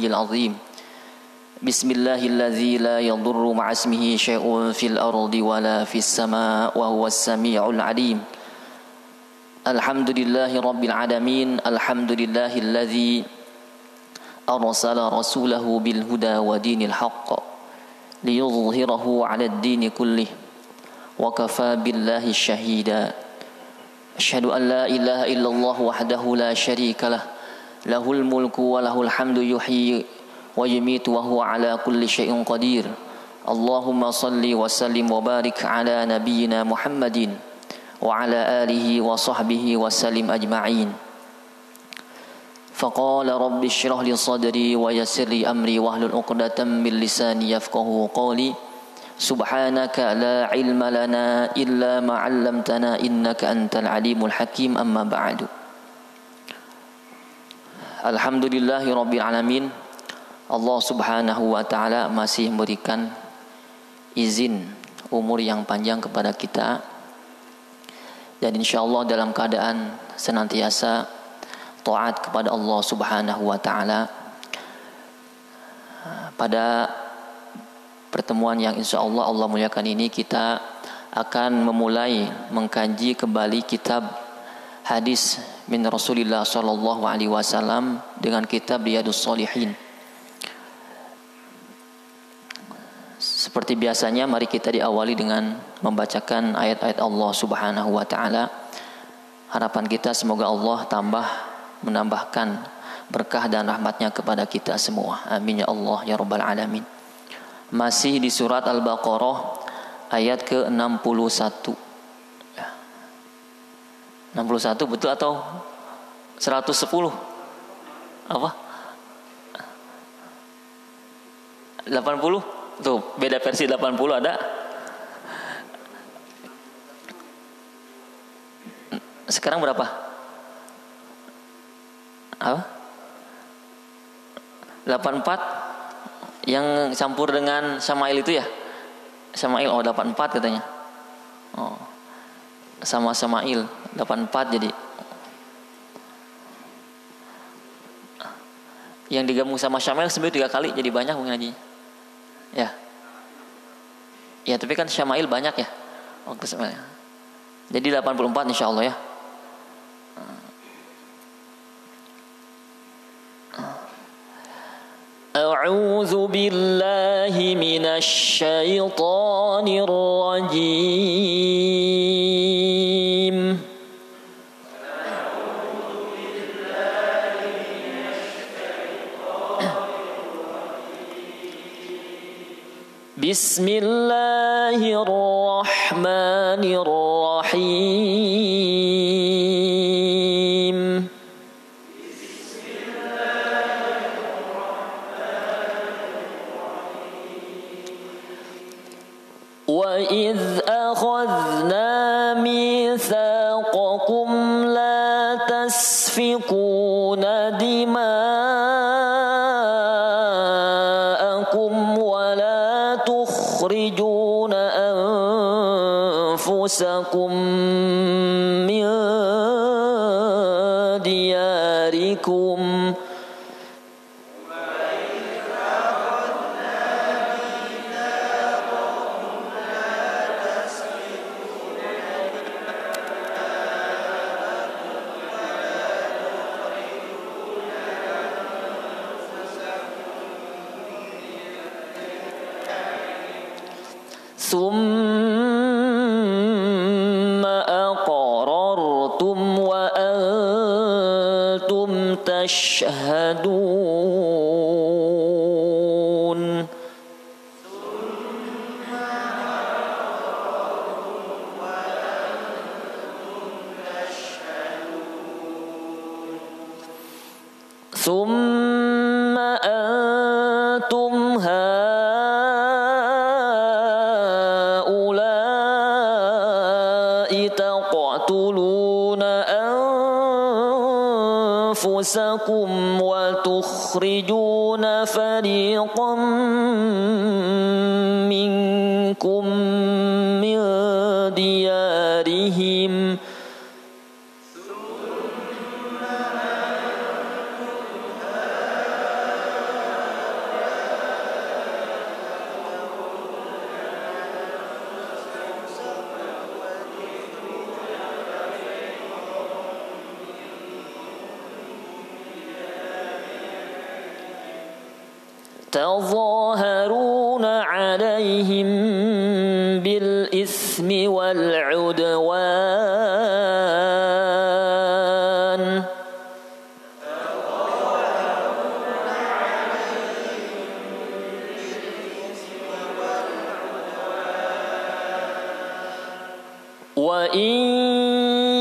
العلي العظيم بسم الله الذي لا يضر مع اسمه شيء في الأرض ولا في السماء وهو السميع العليم الحمد لله رب العالمين الحمد لله الذي أرسل رسوله بالهدى ودين الحق ليظهره على الدين كله وكفى بالله شهيدا أشهد أن لا إله إلا الله وحده لا شريك له له الملك وله الحمد يحيي ويميت وهو على كل شيء قدير اللهم صل وسلم وبارك على نبينا محمد وعلى آله وصحبه وسلم أجمعين فقال رب اشرح لي صدري ويسر لي أمري واحلل عقدة من لساني يفقهوا قولي سبحانك لا علم لنا إلا ما علمتنا إنك أنت العليم الحكيم أما بعد Alhamdulillahi Rabbil Alamin. Allah subhanahu wa ta'ala masih memberikan izin umur yang panjang kepada kita dan insyaAllah dalam keadaan senantiasa taat kepada Allah subhanahu wa ta'ala. Pada pertemuan yang insyaAllah Allah muliakan ini kita akan memulai mengkaji kembali kitab hadis min Rasulillah sallallahu alaihi wasallam dengan kitab Riyadhus Shalihin. Seperti biasanya mari kita diawali dengan membacakan ayat-ayat Allah subhanahu wa ta'ala. Harapan kita semoga Allah menambahkan berkah dan rahmatnya kepada kita semua. Amin ya Allah ya Rabbal Alamin. Masih di surat Al-Baqarah ayat ke-61. 61 betul atau 110? Apa? 80? Tuh, beda versi 80 ada. Sekarang berapa? Apa? 84 yang campur dengan Syama'il itu ya? Syama'il 84 katanya. Oh. Sama Syama'il 84 jadi. Yang digabung sama Syama'il sebenarnya 3 kali jadi banyak mungkin lagi. Ya. Ya, tapi kan Syama'il banyak ya. Waktu Syama'il. Jadi 84 insyaallah ya. A'udzu billahi minasy syaithanir rajim. Bismillahirrahmanirrahim. وَإِذْ أَخَذْنَا مِيثَاقَكُمْ لَا تَسْفِكُونَ دِمَاءَكُمْ وَلَا تُخْرِجُونَ أَنفُسَكُمْ مِنْ دِيَارِكُمْ ثم أقررتم وأنتم تشهدون ثم أنتم تقتلون أنفسكم وتخرجون فريقا منكم من ديارهم تظاهرون عليهم بالإثم والعدوان وإن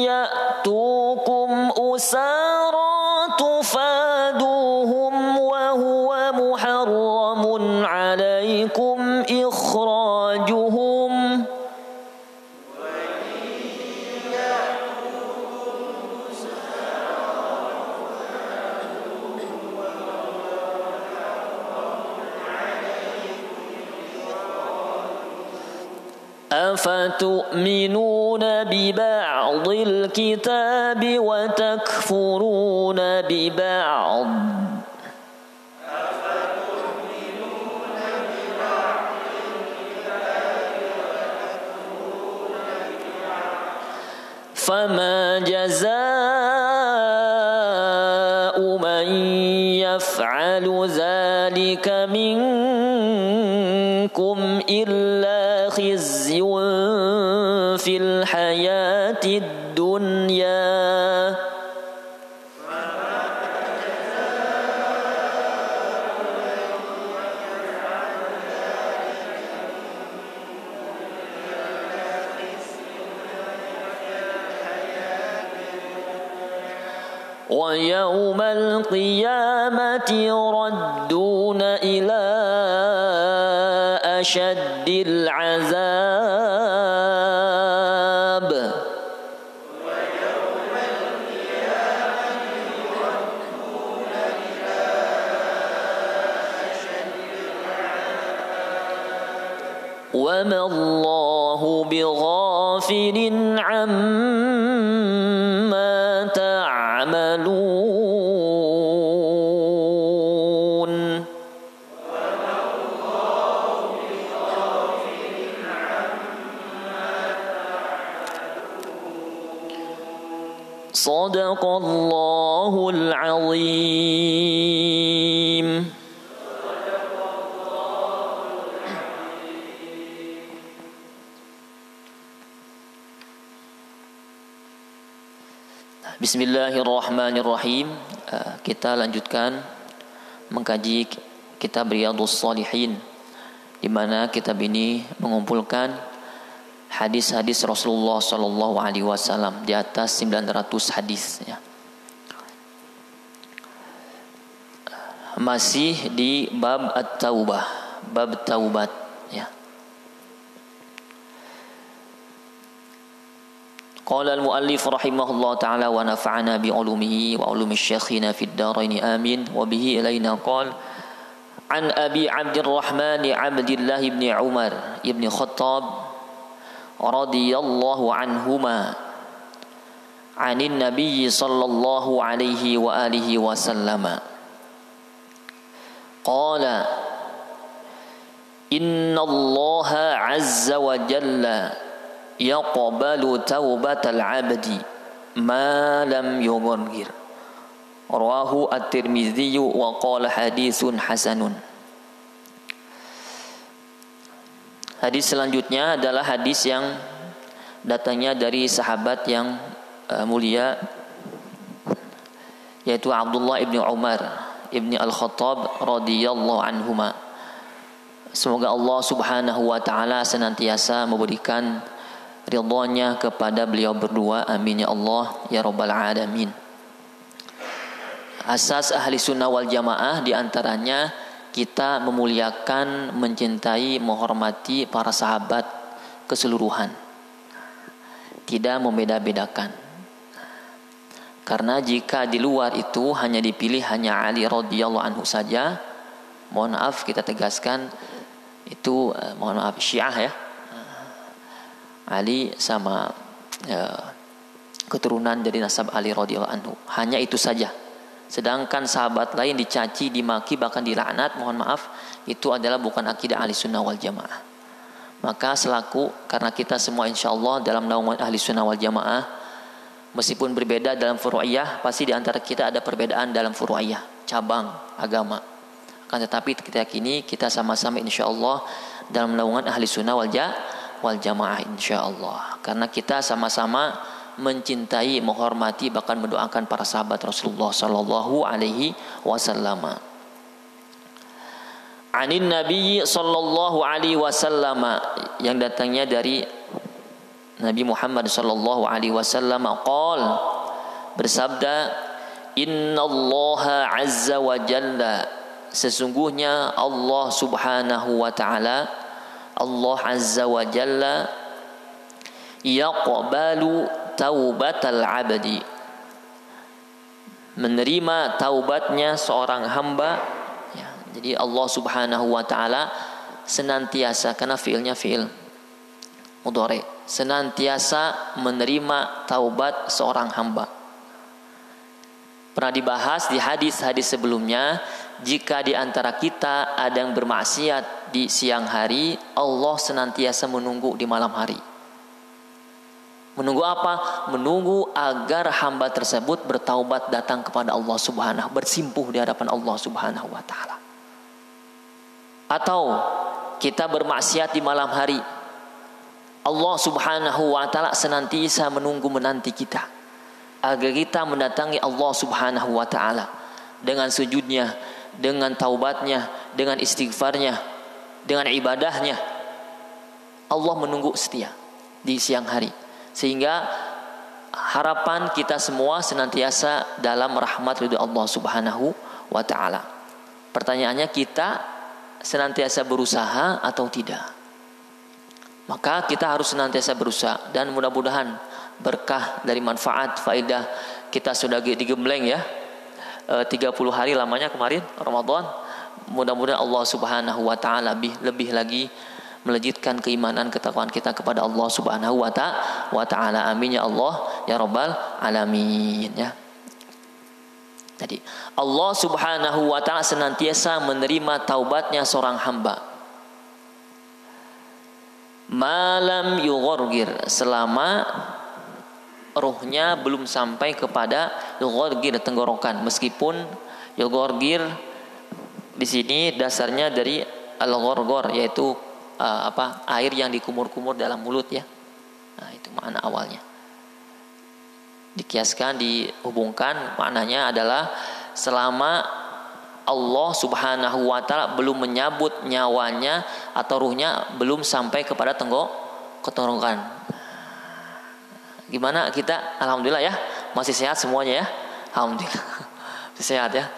يأتوكم أسارى تفادوهم وهو محرم عليكم إخراجهم أفتؤمنون ببعض الكتاب وتكفرون ببعض فما جزاء من يفعل ذلك منكم إلا خزي في الحياة الدنيا ويوم القيامة يردون إلى أشد العذاب وما الله بغافل عما تعملون صدق الله العظيم. Bismillahirrahmanirrahim. Kita lanjutkan mengkaji kitab Riyadhus Shalihin, di mana kitab ini mengumpulkan hadis-hadis Rasulullah sallallahu alaihi wasallam di atas 900 hadis ya. Masih di bab at-taubah, bab taubat ya. Qala al-muallif rahimahullah ta'ala wa nafa'ana bi ulumihi wa ulumi syekhina fid darain amin wa bihi ilaina qala an abi Abdurrahman Abdullah ibn Umar ibn Khattab radhiyallahu anhuma anin nabiy sallallahu alaihi wa alihi wa sallama qala inna allaha azza wa jalla yaqbalu taubatal abdi ma lam yughargir. Rawahu at-Tirmidzi wa qala haditsun hasanun. Hadis selanjutnya adalah hadis yang datangnya dari sahabat yang mulia, yaitu Abdullah ibni Umar ibni Al-Khattab radhiyallahu anhuma. Semoga Allah subhanahu wa ta'ala senantiasa memberikan ridhonya kepada beliau berdua, amin ya Allah ya rabbal alamin. Asas ahli sunnah wal jamaah diantaranya kita memuliakan, mencintai, menghormati para sahabat keseluruhan, tidak membeda-bedakan. Karena jika di luar itu hanya dipilih hanya Ali radhiyallahu anhu saja, mohon maaf kita tegaskan itu mohon maaf Syiah ya, Ali sama keturunan dari nasab Ali radhiyallahu anhu, hanya itu saja. Sedangkan sahabat lain dicaci, dimaki, bahkan dilaknat, mohon maaf, itu adalah bukan akidah ahli sunnah wal jamaah. Maka selaku, karena kita semua insyaallah dalam naungan ahli sunnah wal jamaah, meskipun berbeda dalam furu'iyah, pasti di antara kita ada perbedaan dalam furu'iyah, cabang agama. Akan tetapi kita yakini kita sama-sama insyaallah dalam naungan ahli sunnah wal jamaah insyaallah. Karena kita sama-sama mencintai, menghormati, bahkan mendoakan para sahabat Rasulullah sallallahu alaihi wasallam. Anin Nabi sallallahu alaihi wasallam, yang datangnya dari Nabi Muhammad sallallahu alaihi wasallam bersabda, innallaha azza wa jalla, sesungguhnya Allah subhanahu wa ta'ala, Allah azza wa jalla, yaqbalu taubatal abdi, menerima taubatnya seorang hamba. Ya, jadi Allah subhanahu wa ta'ala senantiasa, karena fiilnya fiil mudhari, senantiasa menerima taubat seorang hamba. Pernah dibahas di hadis-hadis sebelumnya, jika di antara kita ada yang bermaksiat di siang hari, Allah senantiasa menunggu di malam hari. Menunggu apa? Menunggu agar hamba tersebut bertaubat, datang kepada Allah subhanahu, bersimpuh di hadapan Allah subhanahu wa ta'ala. Atau kita bermaksiat di malam hari, Allah subhanahu wa ta'ala senantiasa menunggu, menanti kita agar kita mendatangi Allah subhanahu wa ta'ala dengan sujudnya, dengan taubatnya, dengan istighfarnya, dengan ibadahnya. Allah menunggu setia di siang hari, sehingga harapan kita semua senantiasa dalam rahmat ridho Allah subhanahu wa ta'ala. Pertanyaannya, kita senantiasa berusaha atau tidak? Maka kita harus senantiasa berusaha, dan mudah-mudahan berkah dari manfaat faedah kita sudah digembleng ya, 30 hari lamanya kemarin Ramadan. Mudah-mudahan Allah subhanahu wa ta'ala lebih lagi melejitkan keimanan, ketakwaan kita kepada Allah subhanahu wa ta'ala. Amin ya Allah ya rabbal alamin ya. Jadi Allah subhanahu wa ta'ala senantiasa menerima taubatnya seorang hamba, malam yughorgir, selama ruhnya belum sampai kepada yughorgir, tenggorokan. Meskipun yughorgir di sini dasarnya dari al-ghorgor, yaitu air yang dikumur-kumur dalam mulut ya. Nah, itu makna awalnya. Dikiaskan, dihubungkan, maknanya adalah selama Allah subhanahu wa ta'ala belum menyabut nyawanya atau ruhnya belum sampai kepada tenggorokan. Gimana kita? Alhamdulillah ya, masih sehat semuanya ya. Alhamdulillah masih sehat ya.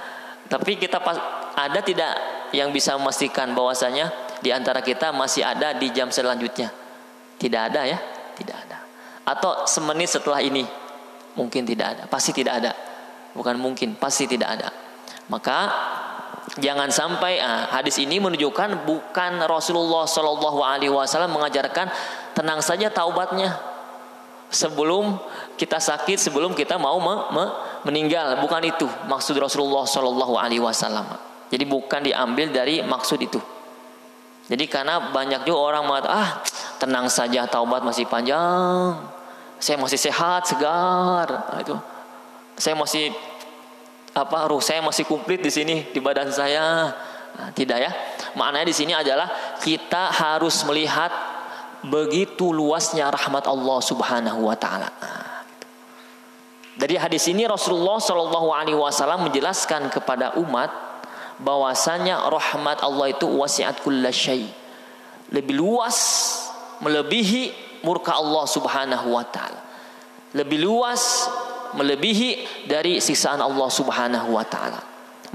Tapi kita ada tidak yang bisa memastikan bahwasanya di antara kita masih ada di jam selanjutnya? Tidak ada ya, tidak ada. Atau semenit setelah ini? Mungkin tidak ada, pasti tidak ada. Bukan mungkin, pasti tidak ada. Maka jangan sampai hadis ini menunjukkan bukan Rasulullah Shallallahu Alaihi Wasallam mengajarkan tenang saja taubatnya sebelum kita sakit, sebelum kita mau meninggal. Bukan itu maksud Rasulullah Shallallahu Alaihi Wasallam. Jadi bukan diambil dari maksud itu. Jadi karena banyak juga orang mengatakan, tenang saja, taubat masih panjang, saya masih sehat, segar, itu saya masih ruh saya masih komplit di sini, di badan saya. Nah, tidak ya. Maknanya di sini adalah kita harus melihat begitu luasnya rahmat Allah subhanahu wa ta'ala. Dari hadis ini Rasulullah Shallallahu Alaihi Wasallam menjelaskan kepada umat bahwasanya rahmat Allah itu wasi'at kulla syai', lebih luas, melebihi murka Allah subhanahu wa ta'ala, lebih luas, melebihi dari siksaan Allah subhanahu wa ta'ala.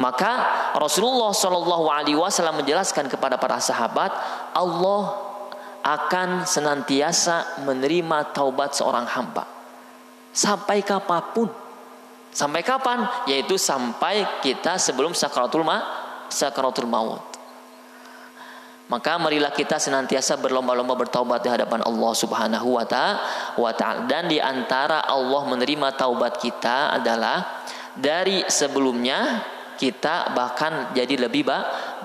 Maka Rasulullah Shallallahu Alaihi Wasallam menjelaskan kepada para sahabat, Allah akan senantiasa menerima taubat seorang hamba sampai kapanpun. Sampai kapan? Yaitu sampai kita sebelum sakaratul maut. Maka marilah kita senantiasa berlomba-lomba bertaubat di hadapan Allah subhanahu wa ta'ala. Dan di antara Allah menerima taubat kita adalah dari sebelumnya kita bahkan jadi lebih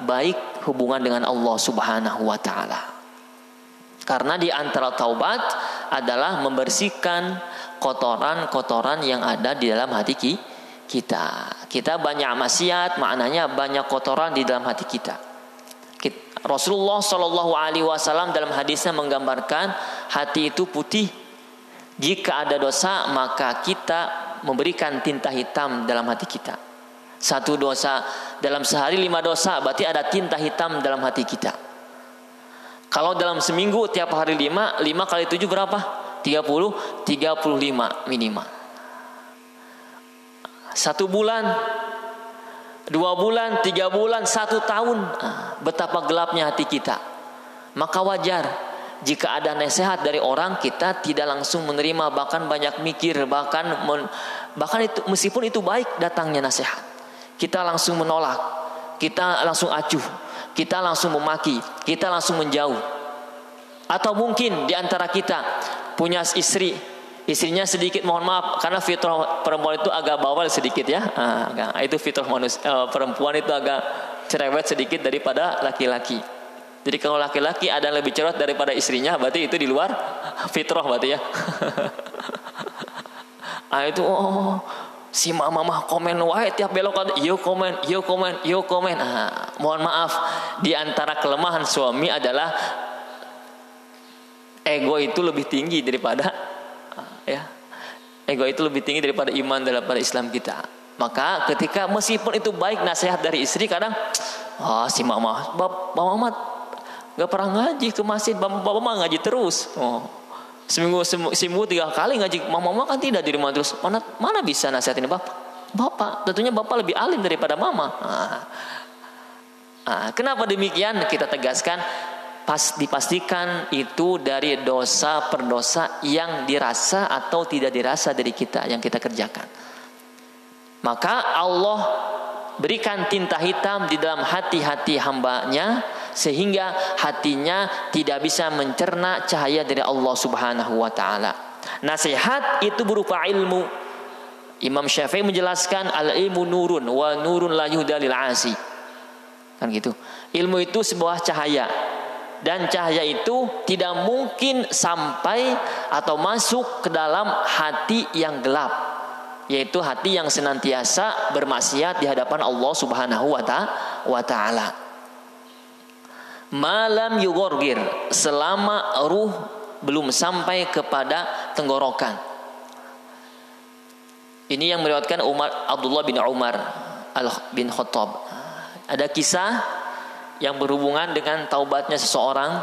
baik hubungan dengan Allah subhanahu wa ta'ala. Karena di antara taubat adalah membersihkan kotoran-kotoran yang ada di dalam hati kita. Kita banyak maksiat, maknanya banyak kotoran di dalam hati kita. Rasulullah Shallallahu Alaihi Wasallam dalam hadisnya menggambarkan hati itu putih. Jika ada dosa, maka kita memberikan tinta hitam dalam hati kita. Satu dosa dalam sehari 5 dosa, berarti ada tinta hitam dalam hati kita. Kalau dalam seminggu tiap hari 5 kali 7 berapa? 35 minimal. 1 bulan, 2 bulan, 3 bulan, 1 tahun, betapa gelapnya hati kita. Maka wajar jika ada nasihat dari orang, kita tidak langsung menerima, bahkan banyak mikir, bahkan itu meskipun itu baik datangnya nasihat, kita langsung menolak, kita langsung acuh, kita langsung memaki, kita langsung menjauh. Atau mungkin di antara kita punya istrinya sedikit, mohon maaf, karena fitrah perempuan itu agak bawel sedikit ya. Itu fitrah perempuan itu agak cerewet sedikit daripada laki-laki. Jadi kalau laki-laki ada yang lebih cerewet daripada istrinya, berarti itu di luar fitrah berarti ya. Itu si mama komen wae tiap belok, yo komen. Mohon maaf, di antara kelemahan suami adalah ego itu lebih tinggi daripada ego itu lebih tinggi daripada iman, daripada Islam kita. Maka ketika meskipun itu baik nasihat dari istri, kadang si mama gak pernah ngaji ke masjid, bapak mah ngaji terus. Seminggu 3 kali ngaji, mama kan tidak di rumah terus. Mana bisa nasihatin bapak? Tentunya bapak lebih alim daripada mama. Kenapa demikian? Kita tegaskan, dipastikan itu dari dosa per dosa yang dirasa atau tidak dirasa dari kita, yang kita kerjakan. Maka Allah berikan tinta hitam di dalam hati-hati hambanya, sehingga hatinya tidak bisa mencerna cahaya dari Allah Subhanahu wa ta'ala. Nasihat itu berupa ilmu. Imam Syafi'i menjelaskan, al-ilmu nurun wa nurun la yuhda lil 'asi. Kan gitu. Ilmu itu sebuah cahaya, dan cahaya itu tidak mungkin sampai atau masuk ke dalam hati yang gelap, yaitu hati yang senantiasa bermaksiat di hadapan Allah Subhanahu wa ta'ala. Malam yugorgir, selama ruh belum sampai kepada tenggorokan. Ini yang meriwayatkan Abdullah bin Umar bin Khattab. Ada kisah yang berhubungan dengan taubatnya seseorang.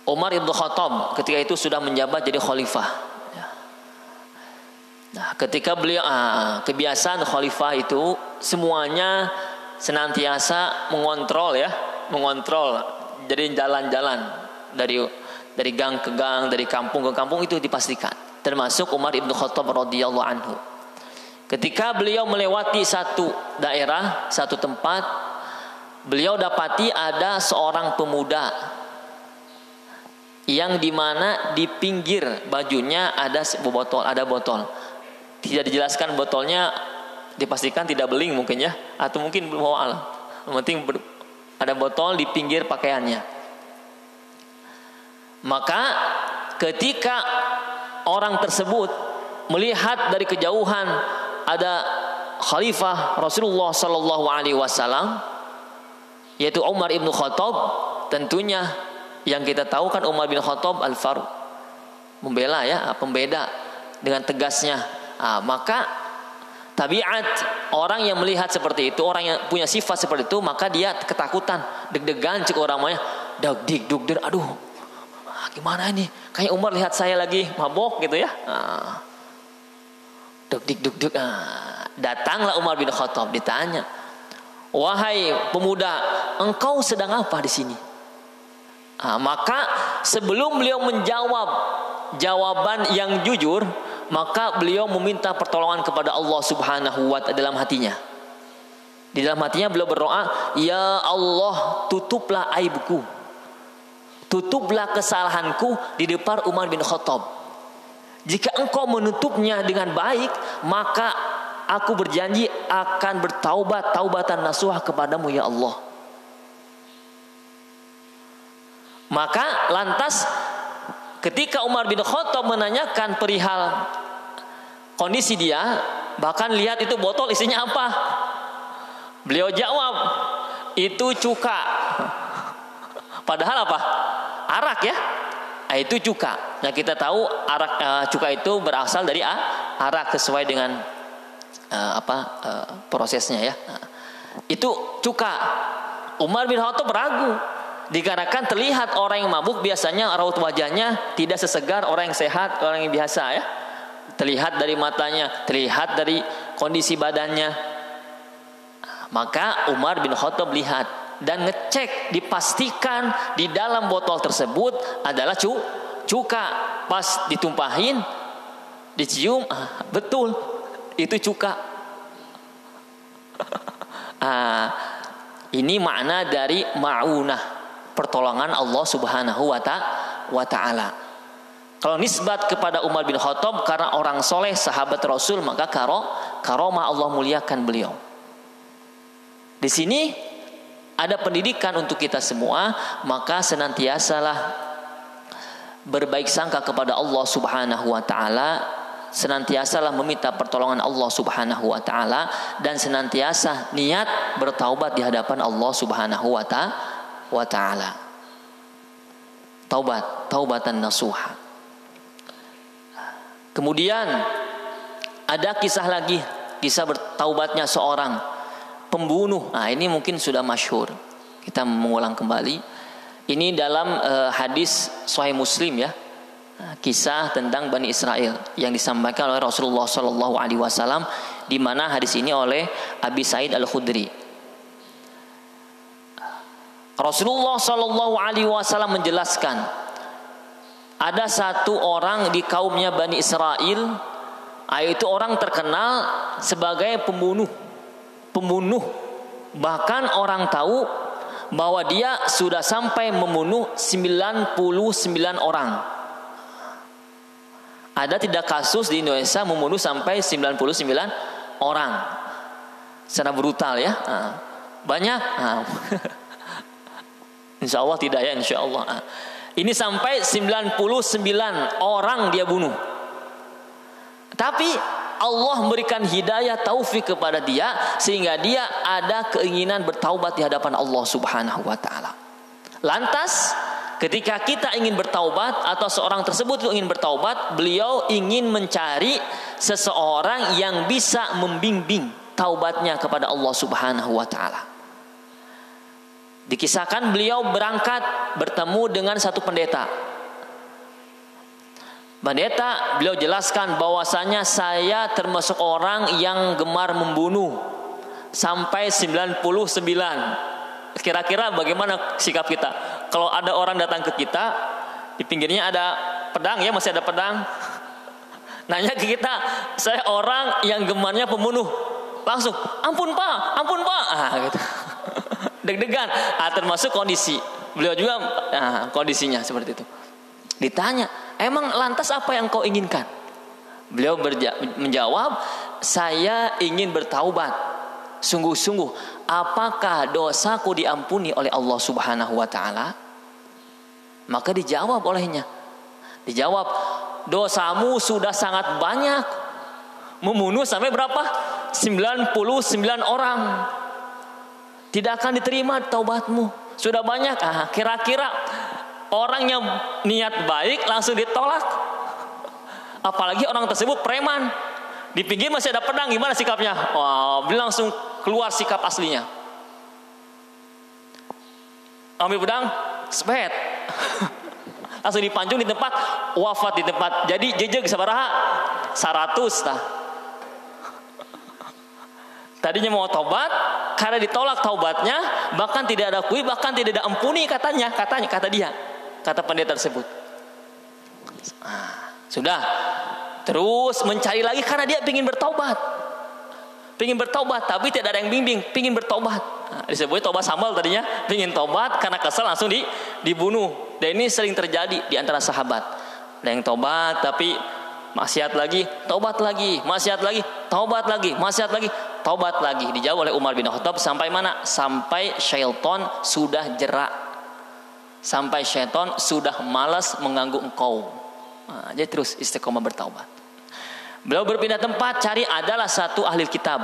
Umar ibn Khattab ketika itu sudah menjabat jadi khalifah. Nah, ketika beliau kebiasaan khalifah itu semuanya senantiasa mengontrol. Jadi jalan-jalan dari gang ke gang, dari kampung ke kampung, itu dipastikan. Termasuk Umar ibn Khattab radhiyallahu anhu. Ketika beliau melewati satu daerah, satu tempat, beliau dapati ada seorang pemuda yang dimana di pinggir bajunya ada botol. Tidak dijelaskan botolnya, dipastikan tidak beling mungkin ya, atau mungkin belum alam. Yang penting ada botol di pinggir pakaiannya. Maka ketika orang tersebut melihat dari kejauhan ada khalifah Rasulullah Sallallahu Alaihi Wasallam, yaitu Umar ibn Khattab, tentunya yang kita tahu kan Umar bin Khattab al-Faruq, pembeda dengan tegasnya. Maka tabiat orang yang melihat seperti itu, orang yang punya sifat seperti itu, maka dia ketakutan, deg-degan, cek orang maunya, deg-deg, aduh, gimana ini? Kayak Umar lihat saya lagi mabok gitu ya. Deg-deg. Datanglah Umar bin Khattab, ditanya, wahai pemuda, engkau sedang apa di sini? Maka sebelum beliau menjawab jawaban yang jujur, maka beliau meminta pertolongan kepada Allah Subhanahu wa ta'ala dalam hatinya. Di dalam hatinya beliau berdoa, ya Allah, tutuplah aibku, tutuplah kesalahanku di depan Umar bin Khattab. Jika engkau menutupnya dengan baik, maka aku berjanji akan bertaubat taubatan nasuha kepadamu ya Allah. Maka lantas ketika Umar bin Khattab menanyakan perihal kondisi dia, bahkan lihat itu botol isinya apa. Beliau jawab, itu cuka. Padahal apa? Arak ya. Itu cuka. Nah kita tahu arak cuka itu berasal dari arak sesuai dengan prosesnya ya. Itu cuka. Umar bin Khattab ragu. Dikarenakan terlihat orang yang mabuk biasanya raut wajahnya tidak sesegar orang yang sehat, orang yang biasa ya. Terlihat dari matanya, terlihat dari kondisi badannya. Maka Umar bin Khattab lihat dan ngecek, dipastikan di dalam botol tersebut adalah cuka. Pas ditumpahin, dicium, betul itu cuka. Ini makna dari ma'unah, pertolongan Allah Subhanahu wa ta'ala. Kalau nisbat kepada Umar bin Khattab karena orang soleh, sahabat Rasul, maka karomah Allah muliakan beliau. Di sini ada pendidikan untuk kita semua, maka senantiasalah berbaik sangka kepada Allah Subhanahu wa ta'ala, senantiasalah meminta pertolongan Allah Subhanahu wa ta'ala, dan senantiasa niat bertaubat di hadapan Allah Subhanahu wa ta'ala. Taubatan nasuha. Kemudian ada kisah lagi, kisah bertaubatnya seorang pembunuh. Ini mungkin sudah masyhur. Kita mengulang kembali. Ini dalam hadis Sahih Muslim ya. Kisah tentang Bani Israel yang disampaikan oleh Rasulullah Sallallahu Alaihi Wasallam, di mana hadis ini oleh Abi Sa'id Al-Khudri. Rasulullah Sallallahu Alaihi Wasallam menjelaskan, ada satu orang di kaumnya Bani Israel, yaitu orang terkenal sebagai pembunuh. Bahkan orang tahu bahwa dia sudah sampai membunuh 99 orang. Ada tidak kasus di Indonesia membunuh sampai 99 orang secara brutal ya? Banyak. Insya Allah tidak ya, insya Allah. Ini sampai 99 orang dia bunuh. Tapi Allah memberikan hidayah taufik kepada dia, sehingga dia ada keinginan bertaubat di hadapan Allah Subhanahu wa ta'ala. Lantas ketika kita ingin bertaubat, atau seorang tersebut ingin bertaubat, beliau ingin mencari seseorang yang bisa membimbing taubatnya kepada Allah Subhanahu wa ta'ala. Dikisahkan beliau berangkat bertemu dengan satu pendeta. Beliau jelaskan bahwasanya saya termasuk orang yang gemar membunuh sampai 99. Kira-kira bagaimana sikap kita? Kalau ada orang datang ke kita, di pinggirnya ada pedang ya, masih ada pedang. Nanya ke kita, saya orang yang gemarnya pembunuh. Langsung, ampun pak. Gitu. Deg-degan. Termasuk kondisi beliau juga, kondisinya seperti itu. Ditanya, emang lantas apa yang kau inginkan? Beliau menjawab, saya ingin bertaubat sungguh-sungguh. Apakah dosaku diampuni oleh Allah Subhanahu wa ta'ala? Maka dijawab olehnya, dosamu sudah sangat banyak. Membunuh sampai berapa? 99 orang. Tidak akan diterima taubatmu. Sudah banyak. Kira-kira orang yang niat baik langsung ditolak. Apalagi orang tersebut preman. Di pinggir masih ada pedang, gimana sikapnya? Beliau langsung keluar sikap aslinya. Ambil pedang, sepet. Langsung dipancung di tempat, wafat di tempat. Jadi jejeg sabaraha 100 tah. Tadinya mau taubat, karena ditolak taubatnya, bahkan tidak ada kui, bahkan tidak ada ampuni kata dia, kata pendeta tersebut. Sudah, terus mencari lagi karena dia ingin bertaubat, tapi tidak ada yang bimbing, ingin bertaubat. Disebut taubat sambal tadinya, ingin taubat karena kesal langsung dibunuh. Dan ini sering terjadi di antara sahabat. Ada yang taubat tapi maksiat lagi, taubat lagi, maksiat lagi, taubat lagi, maksiat lagi, taubat lagi. Dijawab oleh Umar bin Khattab, sampai mana? Sampai syaitan sudah jerak, sampai syaitan sudah malas mengganggu engkau. Jadi terus istiqomah bertaubat. Beliau berpindah tempat cari adalah satu ahli kitab.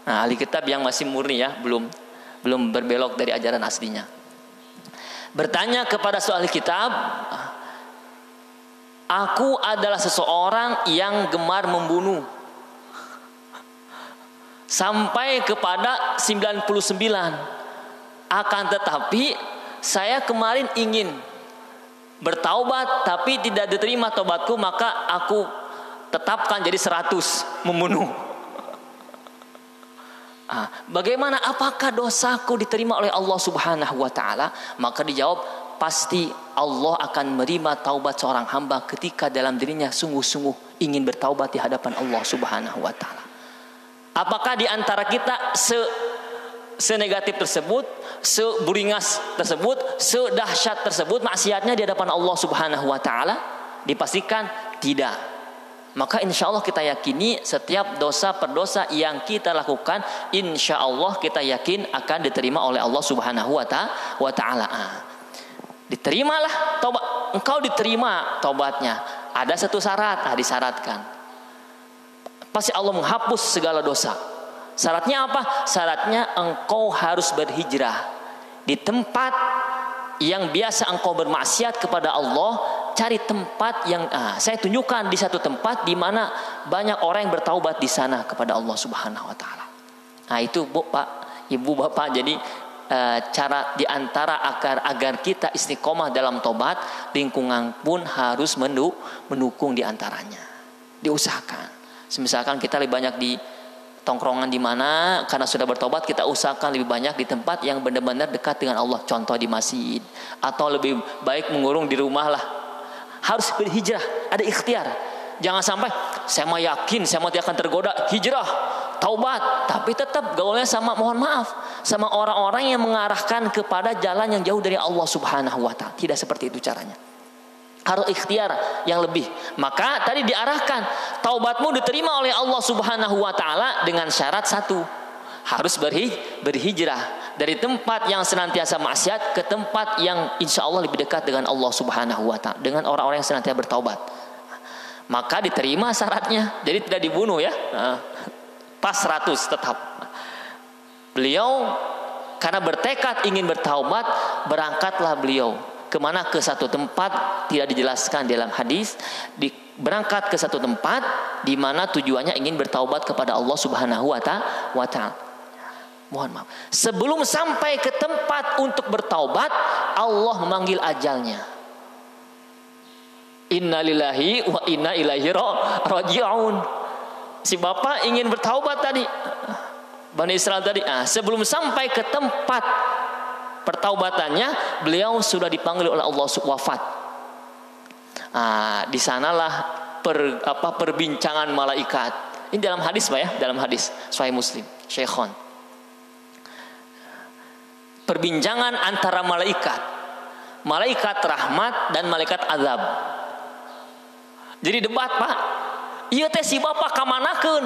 Nah, ahli kitab yang masih murni ya, belum berbelok dari ajaran aslinya. Bertanya kepada seorang ahli kitab, aku adalah seseorang yang gemar membunuh. Sampai kepada 99. Akan tetapi saya kemarin ingin bertaubat tapi tidak diterima taubatku, maka aku tetapkan jadi 100 membunuh. Bagaimana, apakah dosaku diterima oleh Allah Subhanahu wa taala? Maka dijawab, pasti Allah akan menerima taubat seorang hamba ketika dalam dirinya sungguh-sungguh ingin bertaubat di hadapan Allah Subhanahu wa taala. Apakah di antara kita senegatif tersebut, seburingas tersebut, sedahsyat tersebut maksiatnya di hadapan Allah Subhanahu wa taala? Dipastikan tidak. Maka insya Allah kita yakini setiap dosa per dosa yang kita lakukan, insya Allah kita yakin akan diterima oleh Allah Subhanahu wa taala. Diterimalah taubat, engkau diterima taubatnya. Ada satu syarat, disyaratkan. Pasti Allah menghapus segala dosa. Syaratnya apa? Syaratnya engkau harus berhijrah di tempat yang biasa engkau bermaksiat kepada Allah. Cari tempat yang saya tunjukkan di satu tempat di mana banyak orang yang bertaubat di sana kepada Allah Subhanahu wa taala. Nah, itu Bu, Pak, Ibu, Bapak. Jadi cara di antara agar kita istiqomah dalam taubat, lingkungan pun harus mendukung di antaranya. Diusahakan. Misalkan kita lebih banyak di tongkrongan di mana karena sudah bertobat, kita usahakan lebih banyak di tempat yang benar-benar dekat dengan Allah. Contoh di masjid, atau lebih baik mengurung di rumah lah. Harus berhijrah, ada ikhtiar. Jangan sampai saya mau yakin saya mau tidak akan tergoda, hijrah, taubat, tapi tetap gaulnya sama, mohon maaf, sama orang-orang yang mengarahkan kepada jalan yang jauh dari Allah Subhanahu wa taala. Tidak seperti itu caranya. Harus ikhtiar yang lebih. Maka tadi diarahkan, taubatmu diterima oleh Allah Subhanahu wa taala dengan syarat satu, harus berhijrah dari tempat yang senantiasa maksiat ke tempat yang insya Allah lebih dekat dengan Allah Subhanahu wa ta'ala, dengan orang-orang yang senantiasa bertaubat. Maka diterima syaratnya, jadi tidak dibunuh ya, pas 100 tetap. Beliau karena bertekad ingin bertaubat, berangkatlah beliau kemana? Ke satu tempat, tidak dijelaskan dalam hadis, berangkat ke satu tempat di mana tujuannya ingin bertaubat kepada Allah Subhanahu wa ta'ala. Mohon maaf, sebelum sampai ke tempat untuk bertaubat, Allah memanggil ajalnya. Innalillahi wa inna ilaihi raji'un. Si bapak ingin bertaubat tadi, Bani Israel tadi. Sebelum sampai ke tempat pertaubatannya, beliau sudah dipanggil oleh Allah wafat. Di sanalah perbincangan malaikat. Ini dalam hadis Pak ya, dalam hadis Sahih Muslim, Syekhon. Perbincangan antara malaikat rahmat dan malaikat azab. Jadi debat Pak. Iya teh si bapak kamanakeun?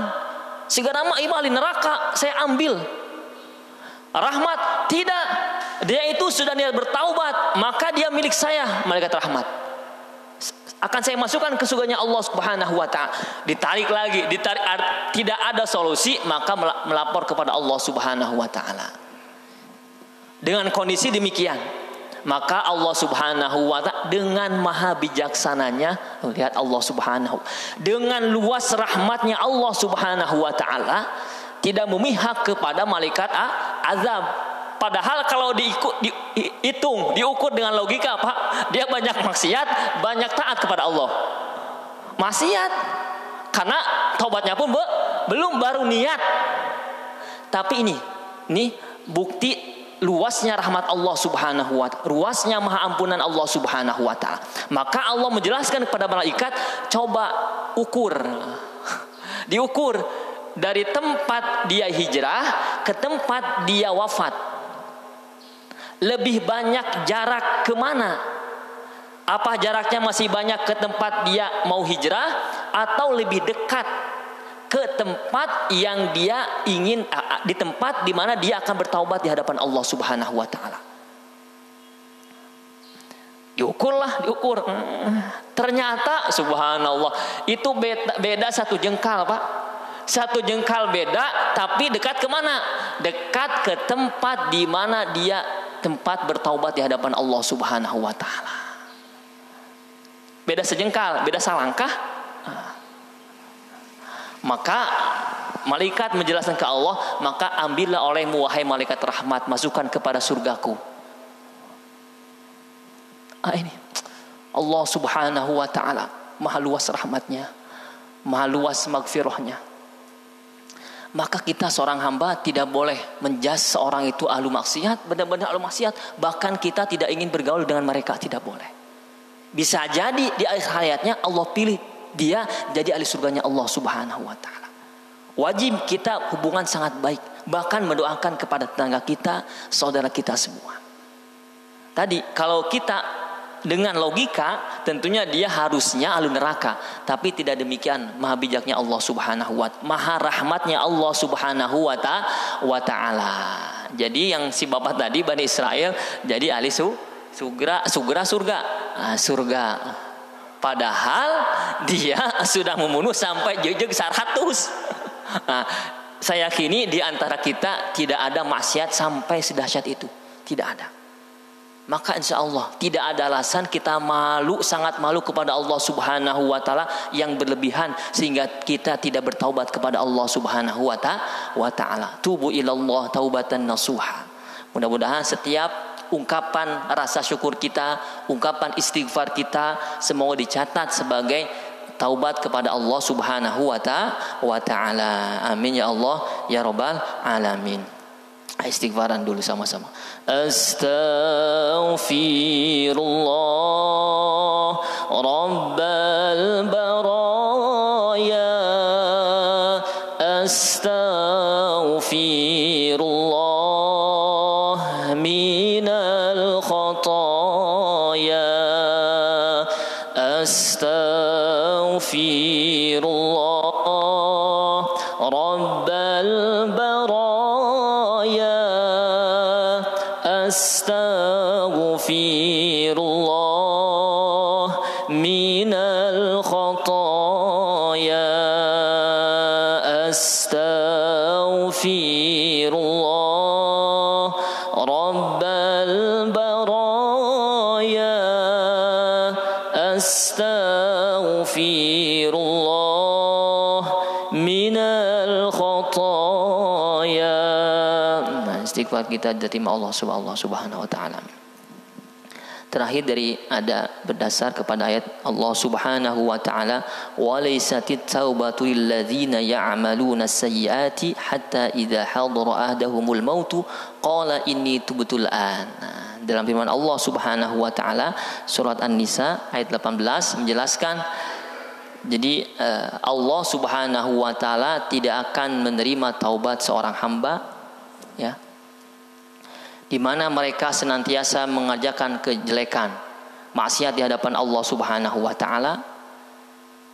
Sigana mah ieu di neraka, saya ambil. Rahmat, tidak. Dia itu sudah niat bertaubat, maka dia milik saya, malaikat rahmat. Akan saya masukkan ke surganya Allah Subhanahu wa taala. Ditarik lagi, tidak ada solusi, maka melapor kepada Allah Subhanahu wa taala. Dengan kondisi demikian, maka Allah Subhanahu wa ta'ala dengan maha bijaksananya, lihat Allah Subhanahu, dengan luas rahmatnya Allah Subhanahu wa ta'ala, tidak memihak kepada malaikat azab. Padahal kalau diukur dengan logika Pak, dia banyak maksiat, banyak taat kepada Allah. Maksiat karena taubatnya pun belum, baru niat. Tapi ini bukti luasnya rahmat Allah Subhanahu wa ta'ala, luasnya maha ampunan Allah Subhanahu wa ta'ala. Maka Allah menjelaskan kepada malaikat, coba ukur. Diukur dari tempat dia hijrah ke tempat dia wafat. Lebih banyak jarak kemana? Apa jaraknya masih banyak ke tempat dia mau hijrah, atau lebih dekat ke tempat yang dia ingin, di tempat di mana dia akan bertaubat di hadapan Allah Subhanahu wa taala. diukur. Ternyata subhanallah itu beda 1 jengkal, Pak. 1 jengkal beda, tapi dekat kemana? Dekat ke tempat di mana dia tempat bertaubat di hadapan Allah Subhanahu wa taala. Beda sejengkal, beda salangkah. Maka malaikat menjelaskan ke Allah, maka ambillah olehmu wahai malaikat rahmat, masukkan kepada surgaku. Ini Allah Subhanahu wa taala maha luas rahmatnya, maha luas magfirahnya. Maka kita seorang hamba tidak boleh menjas seorang itu ahlu maksiat, benar-benar ahlu maksiat. Bahkan kita tidak ingin bergaul dengan mereka, tidak boleh. Bisa jadi di akhir hayatnya Allah pilih dia jadi ahli surganya Allah Subhanahu wa taala. Wajib kita hubungan sangat baik, bahkan mendoakan kepada tetangga kita, saudara kita semua. Tadi kalau kita dengan logika tentunya dia harusnya ahli neraka, tapi tidak demikian. Maha bijaknya Allah Subhanahu wa ta'ala, maha rahmatnya Allah Subhanahu wa ta'ala. Jadi yang si bapak tadi Bani Israel jadi ahli surga. Padahal dia sudah membunuh sampai jejak 100. Saya yakini di antara kita tidak ada maksiat sampai sedahsyat itu, tidak ada. Maka insya Allah tidak ada alasan kita malu, sangat malu kepada Allah Subhanahu wa ta'ala yang berlebihan sehingga kita tidak bertaubat kepada Allah Subhanahu wa ta'ala. Tubu ilallah taubatan nasuha. Mudah-mudahan setiap ungkapan rasa syukur kita, ungkapan istighfar kita semoga dicatat sebagai taubat kepada Allah Subhanahu wa ta'ala. Amin ya Allah ya rabbal alamin. Istighfaran dulu sama-sama. Astaghfirullah Rabbal baraya. Astaghfirullah minal khataya. Astaghfirullah Rabbal baraya. Astaghfirullah minal khataya. Astaghfirullah Rabbal baraya. Astaghfirullah minal khataya. Istighfar kita diterima Allah Subhanahu wa ta'ala. Terakhir dari ada berdasar kepada ayat Allah Subhanahu wa ta'ala, wa laysatit taubatu lil ladzina ya'maluna as-sayyiati hatta idza hadara ahdahumul maut qala inni tubtu al-an. Dalam firman Allah Subhanahu wa ta'ala surat An-Nisa ayat 18 menjelaskan, jadi Allah Subhanahu wa ta'ala tidak akan menerima taubat seorang hamba, ya, di mana mereka senantiasa mengerjakan kejelekan, maksiat di hadapan Allah Subhanahu wa ta'ala,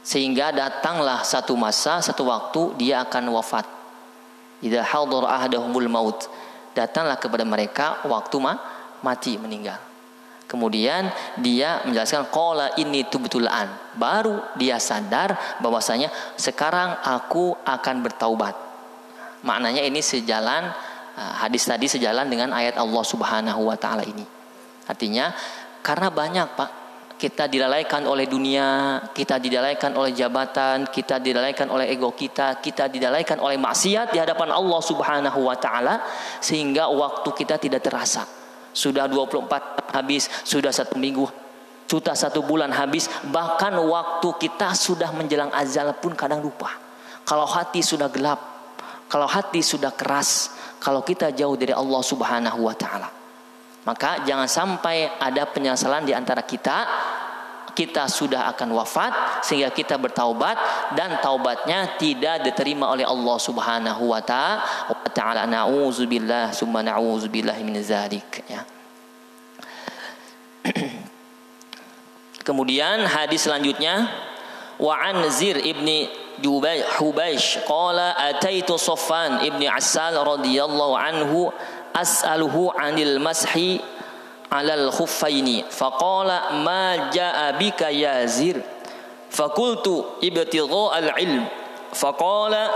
sehingga datanglah satu masa, satu waktu dia akan wafat. Idza hadara ahdahumul maut, datanglah kepada mereka waktu mati, meninggal. Kemudian dia menjelaskan qala inni tubtul an, baru dia sadar bahwasanya sekarang aku akan bertaubat. Maknanya ini sejalan, hadis tadi sejalan dengan ayat Allah Subhanahu wa ta'ala ini. Artinya karena banyak Pak, kita dilalaikan oleh dunia, kita dilalaikan oleh jabatan, kita dilalaikan oleh ego kita dilalaikan oleh maksiat di hadapan Allah Subhanahu wa ta'ala, sehingga waktu kita tidak terasa. Sudah 24 habis, sudah 1 minggu, sudah 1 bulan habis, bahkan waktu kita sudah menjelang azal pun kadang lupa. Kalau hati sudah gelap, kalau hati sudah keras, kalau kita jauh dari Allah Subhanahu wa ta'ala, maka jangan sampai ada penyesalan di antara kita sudah akan wafat sehingga kita bertaubat dan taubatnya tidak diterima oleh Allah Subhanahu wa ta'ala. Na'udzubillah summa na'udzubillah min dzalik, ya. Kemudian hadis selanjutnya, wa an Zir ibni Hubaish qala ataitu Safwan ibni Asal radhiyallahu anhu as'aluhu 'anil mashi 'ala al-khuffaini faqala ma jaa bika ya Zir faqultu ibtigha al-ilm faqala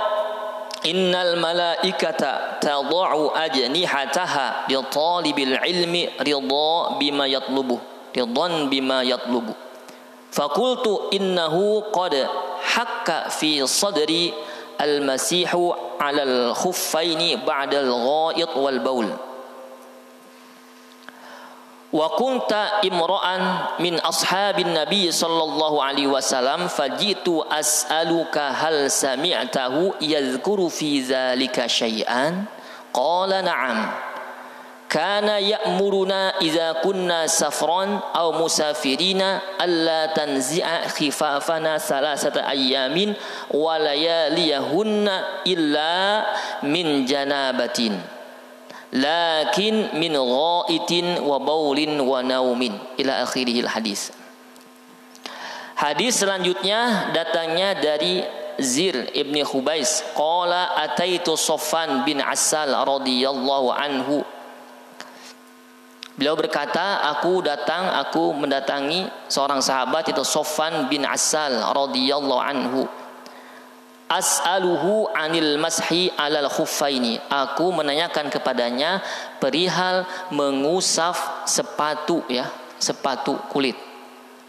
innal malaikata tad'u ajnihataha li talibil ilmi ridha bima yatlubu faqultu innahu qad hakka fi sadri al-masihu 'ala al-khuffaini ba'da al-gha'it wal baul wa kunta imra'an min ashabin nabi sallallahu alaihi wasallam fajitu as'aluka hal sami'tahu yadhkuru fi dzalika syai'an qala na'am kana ya'muruna idza kunna safran aw musafirina alla tanzi'a khifafana salasata ayyamin wa layaliyahunna illa min janabatin lakin min ghaitin wa baulin wa naumin ila akhirihil hadis. Hadis selanjutnya datangnya dari Zir ibni Khubais qala ataitu Sofwan bin Assal radhiyallahu anhu. Beliau berkata, aku mendatangi seorang sahabat itu Sofwan bin Assal radhiyallahu anhu. As'aluhu 'anil mashi 'alal khuffaini. Aku menanyakan kepadanya perihal mengusap sepatu sepatu kulit.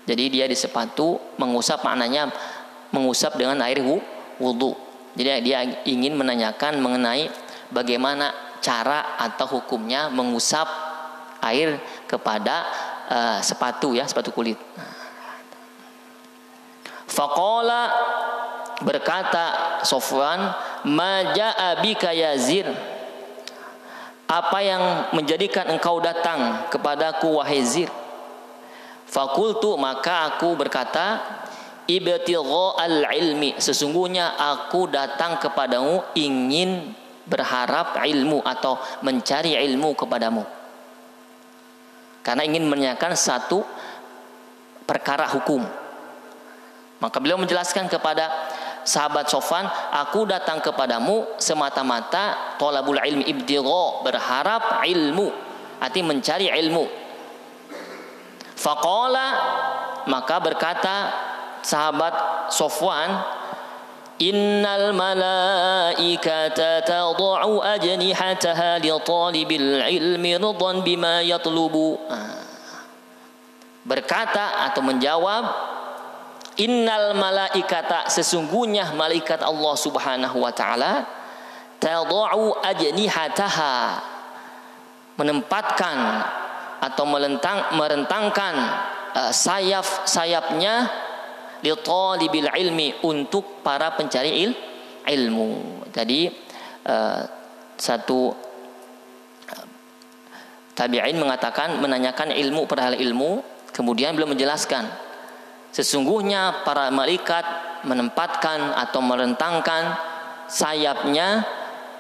Jadi dia di sepatu mengusap, maknanya mengusap dengan air wudu. Jadi dia ingin menanyakan mengenai bagaimana cara atau hukumnya mengusap air kepada sepatu kulit. Faqala, berkata Sofwan, ma jaa bika ya Zir, apa yang menjadikan engkau datang kepadaku wahai Zir? Fakultu, maka aku berkata, ibtigha al-ilmi, sesungguhnya aku datang kepadamu ingin berharap ilmu atau mencari ilmu kepadamu, karena ingin menanyakan satu perkara hukum. Maka beliau menjelaskan kepada sahabat Sofwan, aku datang kepadamu semata-mata thalabul ilmi, ibtigha, berharap ilmu, arti mencari ilmu. Faqala, maka berkata sahabat Sofwan, innal malaikata tad'u ajnihataha li talibil ilmi ridan bima yatlubu. Berkata atau menjawab, innal malaikata, sesungguhnya malaikat Allah Subhanahu wa taala, tad'u ajnihataha, menempatkan atau merentangkan sayap-sayapnya li talibil ilmi, untuk para pencari ilmu. Jadi satu tabi'in mengatakan menanyakan ilmu perihal ilmu, kemudian beliau menjelaskan sesungguhnya para malaikat menempatkan atau merentangkan sayapnya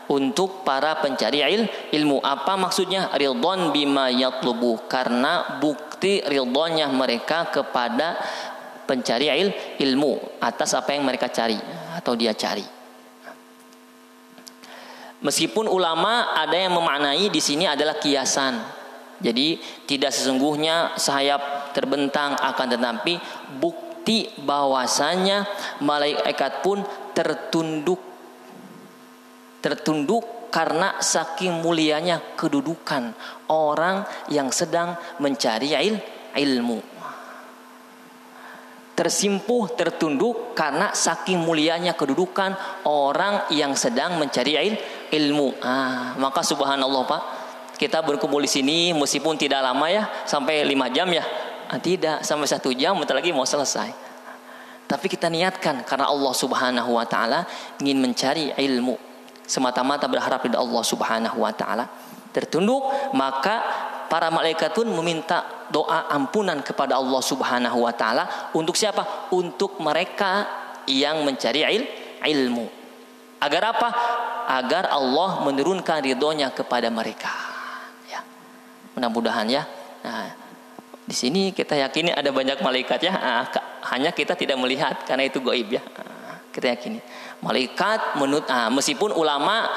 untuk para pencari ilmu. Apa maksudnya? Ridwan bima yatlubu, karena bukti ridhonya mereka kepada pencari ilmu atas apa yang mereka cari atau dia cari. Meskipun ulama ada yang memaknai di sini adalah kiasan. Jadi tidak sesungguhnya sayap terbentang, akan tetapi bukti bahwasanya malaikat pun tertunduk karena saking mulianya kedudukan orang yang sedang mencari ilmu. Tersimpuh, tertunduk karena saking mulianya kedudukan orang yang sedang mencari ilmu. Maka subhanallah Pak, kita berkumpul di sini meskipun tidak lama sampai 5 jam tidak, sampai 1 jam bentar lagi mau selesai. Tapi kita niatkan karena Allah Subhanahu wa taala, ingin mencari ilmu, semata-mata berharap pada Allah Subhanahu wa taala. Tertunduk, maka para malaikat pun meminta doa ampunan kepada Allah Subhanahu wa taala untuk siapa? Untuk mereka yang mencari ilmu. Agar apa? Agar Allah menurunkan ridhonya kepada mereka. Mudah-mudahan Nah, di sini kita yakini ada banyak malaikat hanya kita tidak melihat karena itu gaib Kita yakini malaikat meskipun ulama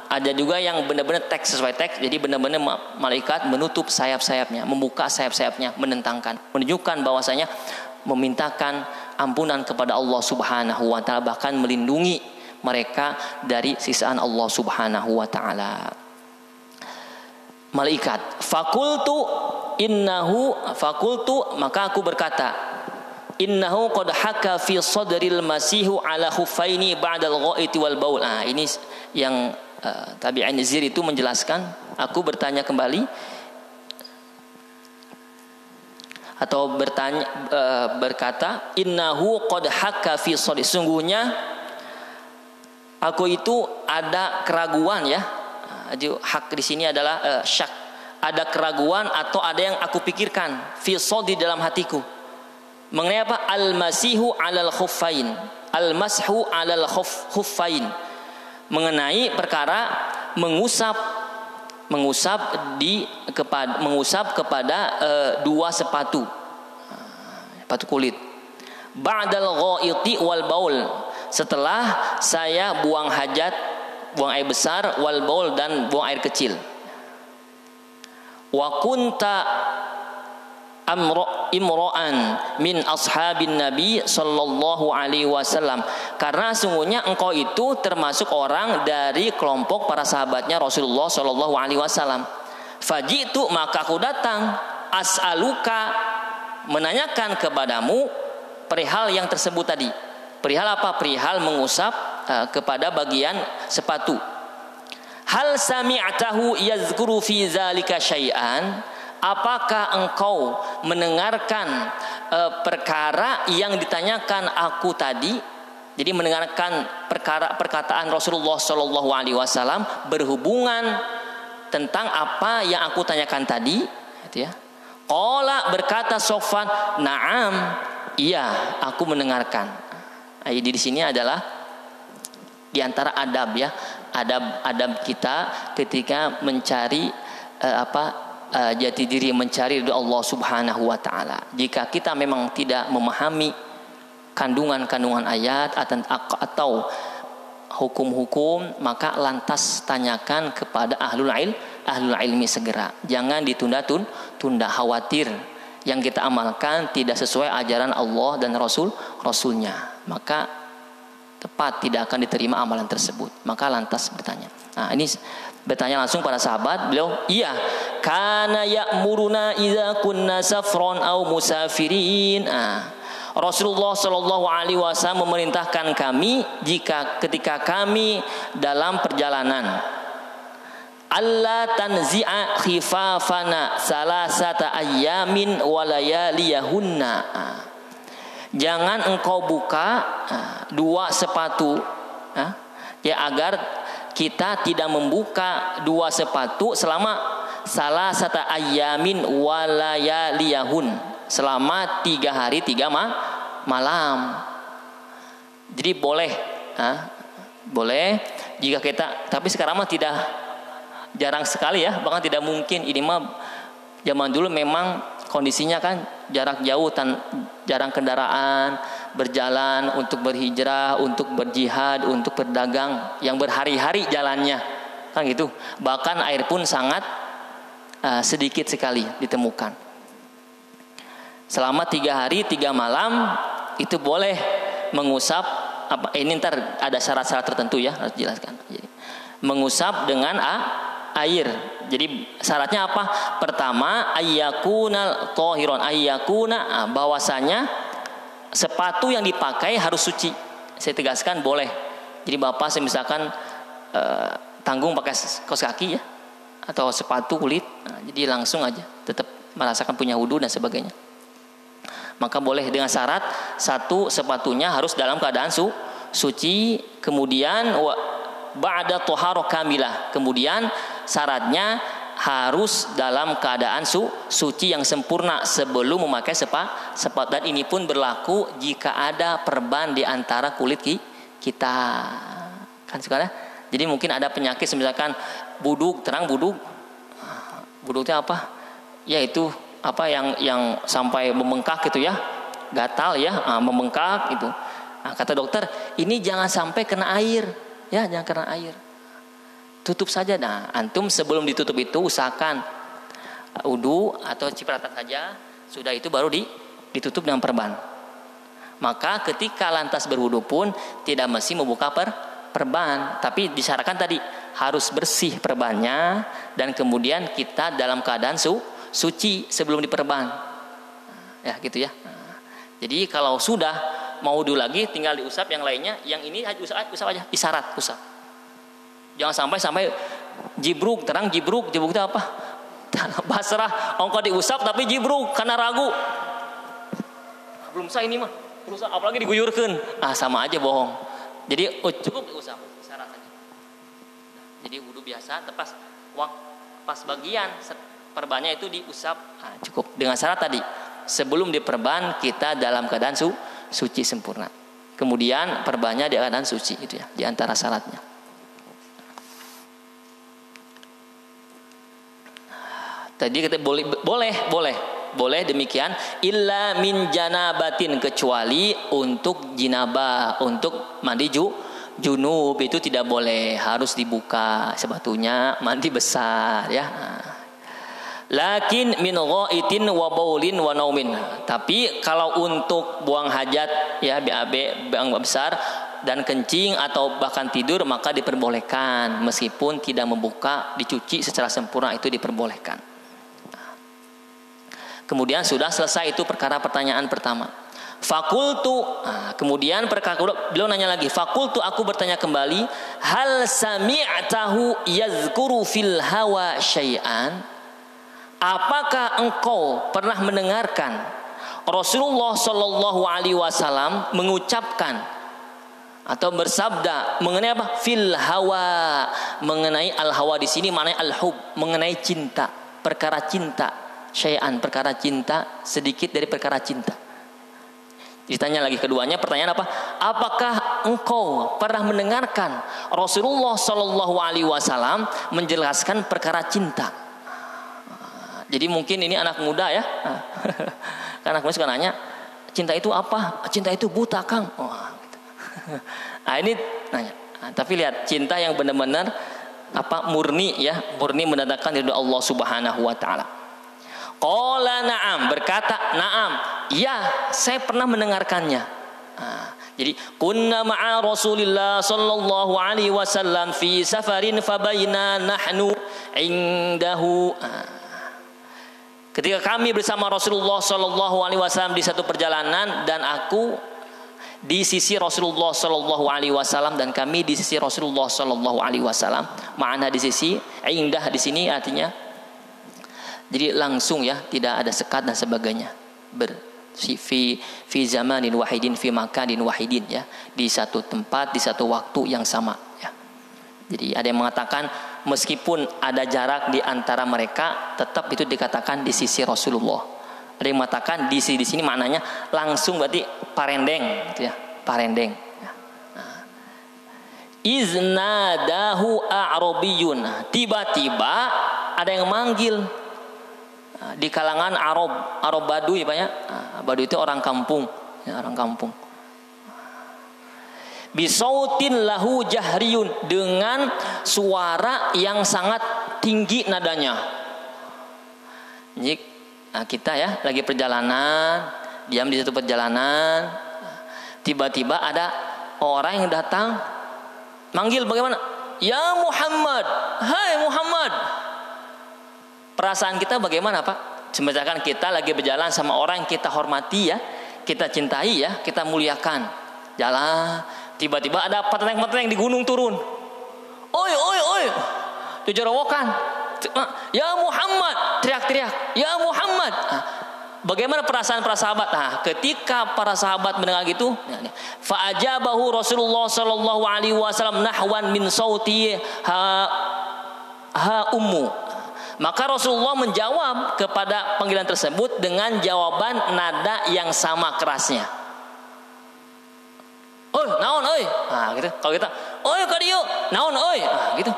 ada juga yang benar-benar teks sesuai teks. Jadi benar-benar malaikat menutup sayap-sayapnya, membuka sayap-sayapnya, menentangkan, menunjukkan bahwasanya memintakan ampunan kepada Allah Subhanahu wa taala, bahkan melindungi mereka dari siksaan Allah Subhanahu wa taala. Malaikat, fakultu maka aku berkata, innahu qad haka fi sadril masihu ala khuffaini ba'dal ghaiti wal baul. Ini yang Tabi'in Zir itu menjelaskan. Aku bertanya kembali atau berkata, innahu qad haka fi sadri, sungguhnya aku itu ada keraguan ya. Hak di sini adalah syak. Ada keraguan atau ada yang aku pikirkan fi sadri, dalam hatiku. Mengenai apa? Al-masihu 'alal khuffain. Al-mashu 'alal khuffain. Mengenai perkara mengusap kepada dua sepatu kulit. Ba'dal ghaiti wal baul, setelah saya buang hajat, buang air besar, wal baul, dan buang air kecil. Wa kunta imro'an min ashabin Nabi sallallahu alaihi wasallam, karena sungguhnya engkau itu termasuk orang dari kelompok para sahabatnya Rasulullah sallallahu alaihi wasallam. Fajitu, maka aku datang, as'aluka, menanyakan kepadamu perihal yang tersebut tadi. Perihal apa? Perihal mengusap kepada bagian sepatu. Hal sami'tahu yazkuru fi zalika syai'an, apakah engkau mendengarkan perkara yang ditanyakan aku tadi? Jadi mendengarkan perkataan Rasulullah Shallallahu Alaihi Wasallam berhubungan tentang apa yang aku tanyakan tadi, gitu ya. Qala, berkata Sofwan, na'am, iya, aku mendengarkan. Jadi di sini adalah di antara adab ya, adab kita ketika mencari jati diri, mencari ridho Allah Subhanahu wa taala. Jika kita memang tidak memahami kandungan ayat atau hukum-hukum, maka lantas tanyakan kepada ahlul ilmi segera. Jangan ditunda-tunda, khawatir yang kita amalkan tidak sesuai ajaran Allah dan Rasulnya, maka tepat tidak akan diterima amalan tersebut. Maka lantas bertanya. Nah, ini bertanya langsung pada sahabat. Beliau, iya, kana ya'muruna idza kunna safron au musafirin. Rasulullah Shallallahu Alaihi Wasallam memerintahkan kami ketika kami dalam perjalanan, alla tanzi'a khifafana salasata ayyamin walayaliyahunna. Jangan engkau buka dua sepatu, ya, agar kita tidak membuka dua sepatu selama salasata ayyamin walayaliyahun, selama 3 hari 3 malam. Jadi boleh jika kita, tapi sekarang mah tidak, jarang sekali ya, bahkan tidak mungkin. Ini mah zaman dulu memang kondisinya kan jarak jauh, jarang kendaraan, berjalan untuk berhijrah, untuk berjihad, untuk berdagang, yang berhari-hari jalannya kan gitu. Bahkan air pun sangat sedikit sekali ditemukan. Selama 3 hari 3 malam itu boleh mengusap ini ntar ada syarat-syarat tertentu ya, harus dijelaskan. Jadi, mengusap dengan air. Jadi syaratnya apa? Pertama, ayyakuna tahiron, ayyakuna, bahwasanya sepatu yang dipakai harus suci. Saya tegaskan boleh. Jadi bapak misalkan tanggung pakai kaos kaki ya, atau sepatu kulit, jadi langsung aja tetap merasakan punya wudu dan sebagainya. Maka boleh dengan syarat satu, sepatunya harus dalam keadaan suci. Kemudian ba'da toharoh kamilah, kemudian syaratnya harus dalam keadaan suci yang sempurna sebelum memakai sepatu. Dan ini pun berlaku jika ada perban di antara kulit kita, kan sekarang. Jadi mungkin ada penyakit misalkan buduknya apa? Yaitu apa yang sampai membengkak gitu ya, gatal ya, membengkak gitu. Kata dokter, ini jangan sampai kena air, ya, jangan kena air. tutup saja. Nah, antum sebelum ditutup itu usahakan wudu atau cipratan saja. Sudah itu baru ditutup dengan perban. Maka ketika lantas berwudu pun tidak mesti membuka perban, tapi disyaratkan tadi harus bersih perbannya dan kemudian kita dalam keadaan suci sebelum diperban. Ya, gitu ya. Jadi kalau sudah mau wudu lagi tinggal diusap yang lainnya, yang ini usap aja, isyarat usap. Jangan sampai jibruk, terang jibruk itu apa? Basrah, engkau diusap tapi jibruk karena ragu. Belum sah ini mah, berusaha apalagi diguyurkeun. Sama aja bohong. Jadi cukup diusap, isyarat saja. Jadi wudu biasa, pas bagian perbannya itu diusap, cukup. Dengan syarat tadi, sebelum diperban kita dalam keadaan suci sempurna. Kemudian perbannya di keadaan suci, itu ya, di antara syaratnya. Tadi kita boleh demikian, illa min janabatin, kecuali untuk jinabah, untuk mandi junub itu tidak boleh, harus dibuka sepatunya, mandi besar ya. Lakin min ghaitin wa baulin wa naumin. Tapi kalau untuk buang hajat ya, BAB, buang besar dan kencing atau bahkan tidur, maka diperbolehkan meskipun tidak membuka, dicuci secara sempurna itu diperbolehkan. Kemudian sudah selesai itu perkara pertanyaan pertama. Fakultu, kemudian beliau nanya lagi. Fakultu, aku bertanya kembali, hal sami'tahu yazkuru fil hawa syai'an? Apakah engkau pernah mendengarkan Rasulullah Shallallahu Alaihi Wasallam mengucapkan atau bersabda mengenai apa? Fil hawa, mengenai al hawa di sini maknanya al hub, mengenai cinta, perkara cinta. Syai'an, perkara cinta, sedikit dari perkara cinta. Ditanya lagi keduanya, pertanyaan apa? Apakah engkau pernah mendengarkan Rasulullah Shallallahu Alaihi Wasallam menjelaskan perkara cinta? Jadi mungkin ini anak muda ya, karena anak muda suka nanya, cinta itu apa? Cinta itu buta, Kang. Gitu. Ini nanya. Tapi lihat, cinta yang benar-benar murni ya, murni mendatangkan ridho Allah Subhanahu Wa Taala. Qala na'am, berkata na'am, ya saya pernah mendengarkannya. Jadi kunna ma'a Rasulillah sallallahu alaihi wasallam fi safarin fabaina nahnu indahu. Ketika kami bersama Rasulullah sallallahu alaihi wasallam di satu perjalanan dan aku di sisi Rasulullah sallallahu alaihi wasallam dan kami di sisi Rasulullah sallallahu alaihi wasallam. Makna di sisi, indah di sini artinya jadi langsung ya, tidak ada sekat dan sebagainya. Fi zamanin wahidin, fi makanin wahidin ya, di satu tempat, di satu waktu yang sama ya. Jadi ada yang mengatakan meskipun ada jarak di antara mereka, tetap itu dikatakan di sisi Rasulullah. Ada yang mengatakan di sini maknanya langsung, berarti parendeng gitu ya, parendeng. Ya. Iznadahu a'rabiyun, tiba-tiba ada yang manggil di kalangan Arab Baduy Pak ya. Baduy itu orang kampung ya, orang kampung. Bisautin lahu jahriyun, dengan suara yang sangat tinggi nadanya. Jadi kita ya lagi perjalanan, diam di satu perjalanan, tiba-tiba ada orang yang datang manggil bagaimana? Ya Muhammad, hai Muhammad. Perasaan kita bagaimana Pak? Misalkan kita lagi berjalan sama orang yang kita hormati ya, kita cintai ya, kita muliakan. Jalan, tiba-tiba ada peternak-peternak di gunung turun. Oi, dijorowokan. Ya Muhammad, teriak-teriak. Ya Muhammad. Bagaimana perasaan para sahabat? Ketika para sahabat mendengar gitu, fa'ajabahu Rasulullah sallallahu alaihi wasallam nahwan min sauti ha ummu. Maka Rasulullah menjawab kepada panggilan tersebut dengan jawaban nada yang sama kerasnya. Oi, naon oi. Gitu. Kalau kita, oi kadieu, naon oi. Gitu.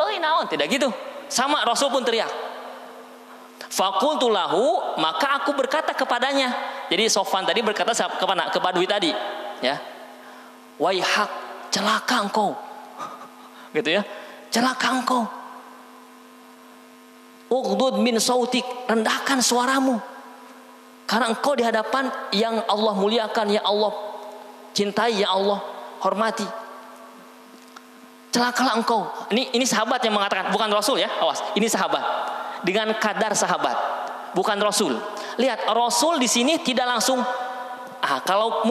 Oi, naon, tidak gitu. Sama Rasul pun teriak. Faqultu lahu, maka aku berkata kepadanya. Jadi Sofwan tadi berkata kepada Badui tadi, ya. Waihak, celaka engkau. Gitu ya. celaka engkau. Ughdud min sautik, rendahkan suaramu. Karena engkau di hadapan yang Allah muliakan, yang Allah cintai, yang Allah hormati. Celakalah engkau. Ini sahabat yang mengatakan, bukan Rasul ya. Awas, ini sahabat. Dengan kadar sahabat, bukan Rasul. Lihat, Rasul di sini tidak langsung kalau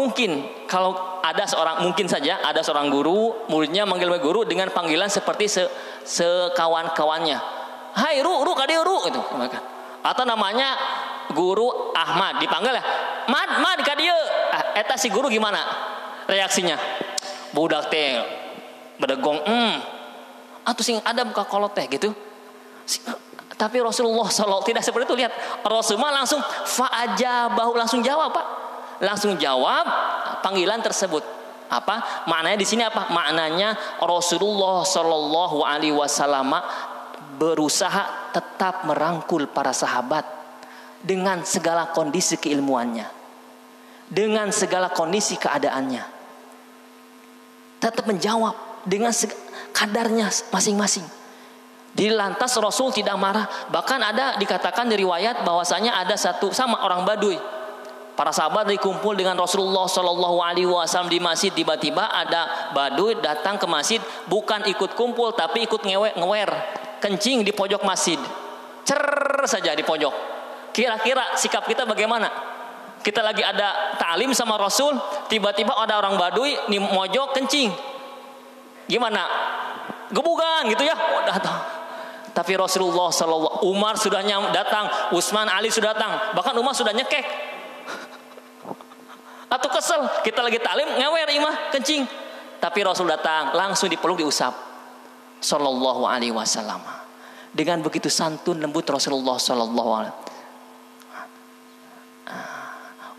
ada mungkin saja ada seorang guru, muridnya manggil guru dengan panggilan seperti sekawan-kawannya. Hai Ru kadieu gitu. Atau namanya Guru Ahmad dipanggil ya. Mad kadieu. Eta si guru gimana reaksinya? Budak teh bedegong atuh sing ada muka kolot teh gitu. Tapi Rasulullah sallallahu tidak seperti itu. Lihat, Rasulullah langsung fa'ajabahu, langsung jawab, Pak. Langsung jawab panggilan tersebut. Apa? Maknanya di sini apa? Maknanya Rasulullah sallallahu alaihi wasallam berusaha tetap merangkul para sahabat dengan segala kondisi keilmuannya, dengan segala kondisi keadaannya. Tetap menjawab dengan kadarnya masing-masing. Di lantas Rasul tidak marah. Bahkan ada dikatakan di riwayat bahwasanya ada satu sama orang Baduy. Para sahabat dikumpul dengan Rasulullah Shallallahu Alaihi Wasallam di masjid. Tiba-tiba ada Baduy datang ke masjid, bukan ikut kumpul tapi ikut ngewer kencing di pojok masjid. Cer saja di pojok. Kira-kira sikap kita bagaimana? Kita lagi ada ta'lim sama Rasul, tiba-tiba ada orang Baduy di mojok kencing. Gimana? Gebugan gitu ya. Tapi Rasulullah sallallahu, Umar sudah datang, Utsman, Ali sudah datang, bahkan Umar sudah nyekek. Atau kesel, kita lagi ta'lim ngewer imah kencing. Tapi Rasul datang, langsung dipeluk diusap. Sallallahu alaihi wasallam. Dengan begitu santun lembut Rasulullah sallallahu alaihi wasallam.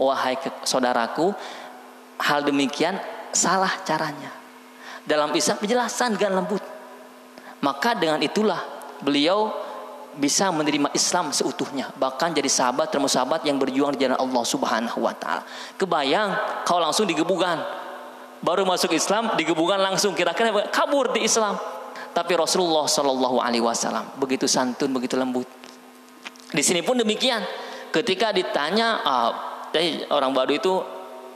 Wahai saudaraku, hal demikian salah caranya. Dalam Islam penjelasan dengan lembut. Maka dengan itulah beliau bisa menerima Islam seutuhnya, bahkan jadi sahabat termasuk sahabat yang berjuang di jalan Allah Subhanahu wa taala. Kebayang kau langsung digebukan. Baru masuk Islam digebukan langsung, kira-kira kabur di Islam. Tapi Rasulullah sallallahu alaihi wasallam begitu santun, begitu lembut. Di sini pun demikian. Ketika ditanya orang Baduy itu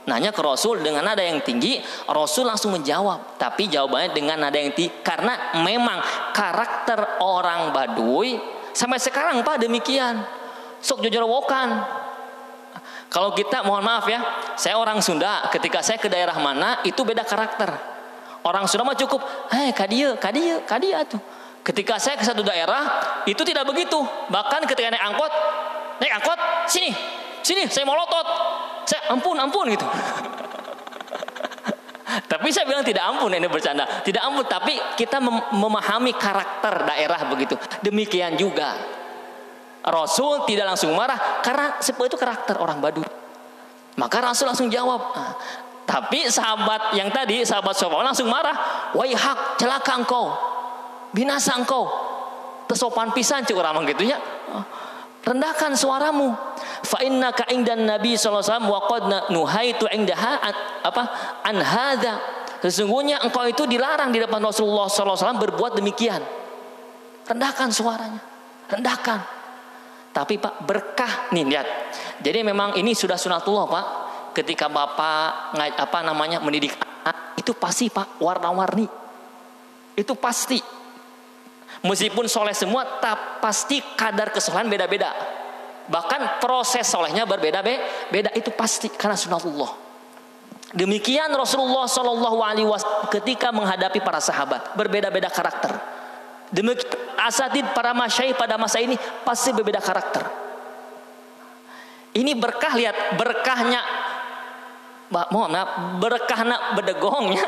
nanya ke Rasul dengan nada yang tinggi, Rasul langsung menjawab, tapi jawabannya dengan nada yang tinggi karena memang karakter orang Baduy sampai sekarang Pak demikian. Sok jojorowokan. Kalau kita mohon maaf ya, saya orang Sunda, ketika saya ke daerah mana itu beda karakter. Orang Sunda mah cukup, kadieu tuh. Ketika saya ke satu daerah itu tidak begitu. Bahkan ketika naik angkot, sini, saya mau lotot. Saya ampun gitu. Tapi saya bilang tidak ampun, ini bercanda. Tidak ampun, tapi kita memahami karakter daerah begitu. Demikian juga Rasul tidak langsung marah karena seperti itu karakter orang Baduy. Maka Rasul langsung jawab. Tapi sahabat yang tadi, sahabat sopan langsung marah. Waihak, celaka engkau, binasa engkau, tersopan pisan cik orang gitu ya. Rendahkan suaramu. Fa innaka indan Nabi sallallahu alaihi wasallam wa qad nuhaitu indaha an hadza. Sesungguhnya engkau itu dilarang di depan Rasulullah sallallahu alaihi wasallam berbuat demikian. Rendahkan suaranya. Rendahkan. Tapi Pak, berkah nih lihat. Jadi memang ini sudah sunatullah Pak. Ketika Bapak mendidik anak, itu pasti Pak warna-warni. Itu pasti. Meskipun soleh semua, tak pasti kadar kesolehan beda-beda. Bahkan proses solehnya berbeda-beda, itu pasti karena sunatullah. Demikian Rasulullah Shallallahu Alaihi Wasallam ketika menghadapi para sahabat berbeda-beda karakter. Demikian asatid para masyayikh pada masa ini pasti berbeda karakter. Ini berkah, lihat berkahnya. Mohon maaf, berkahnya bedegongnya.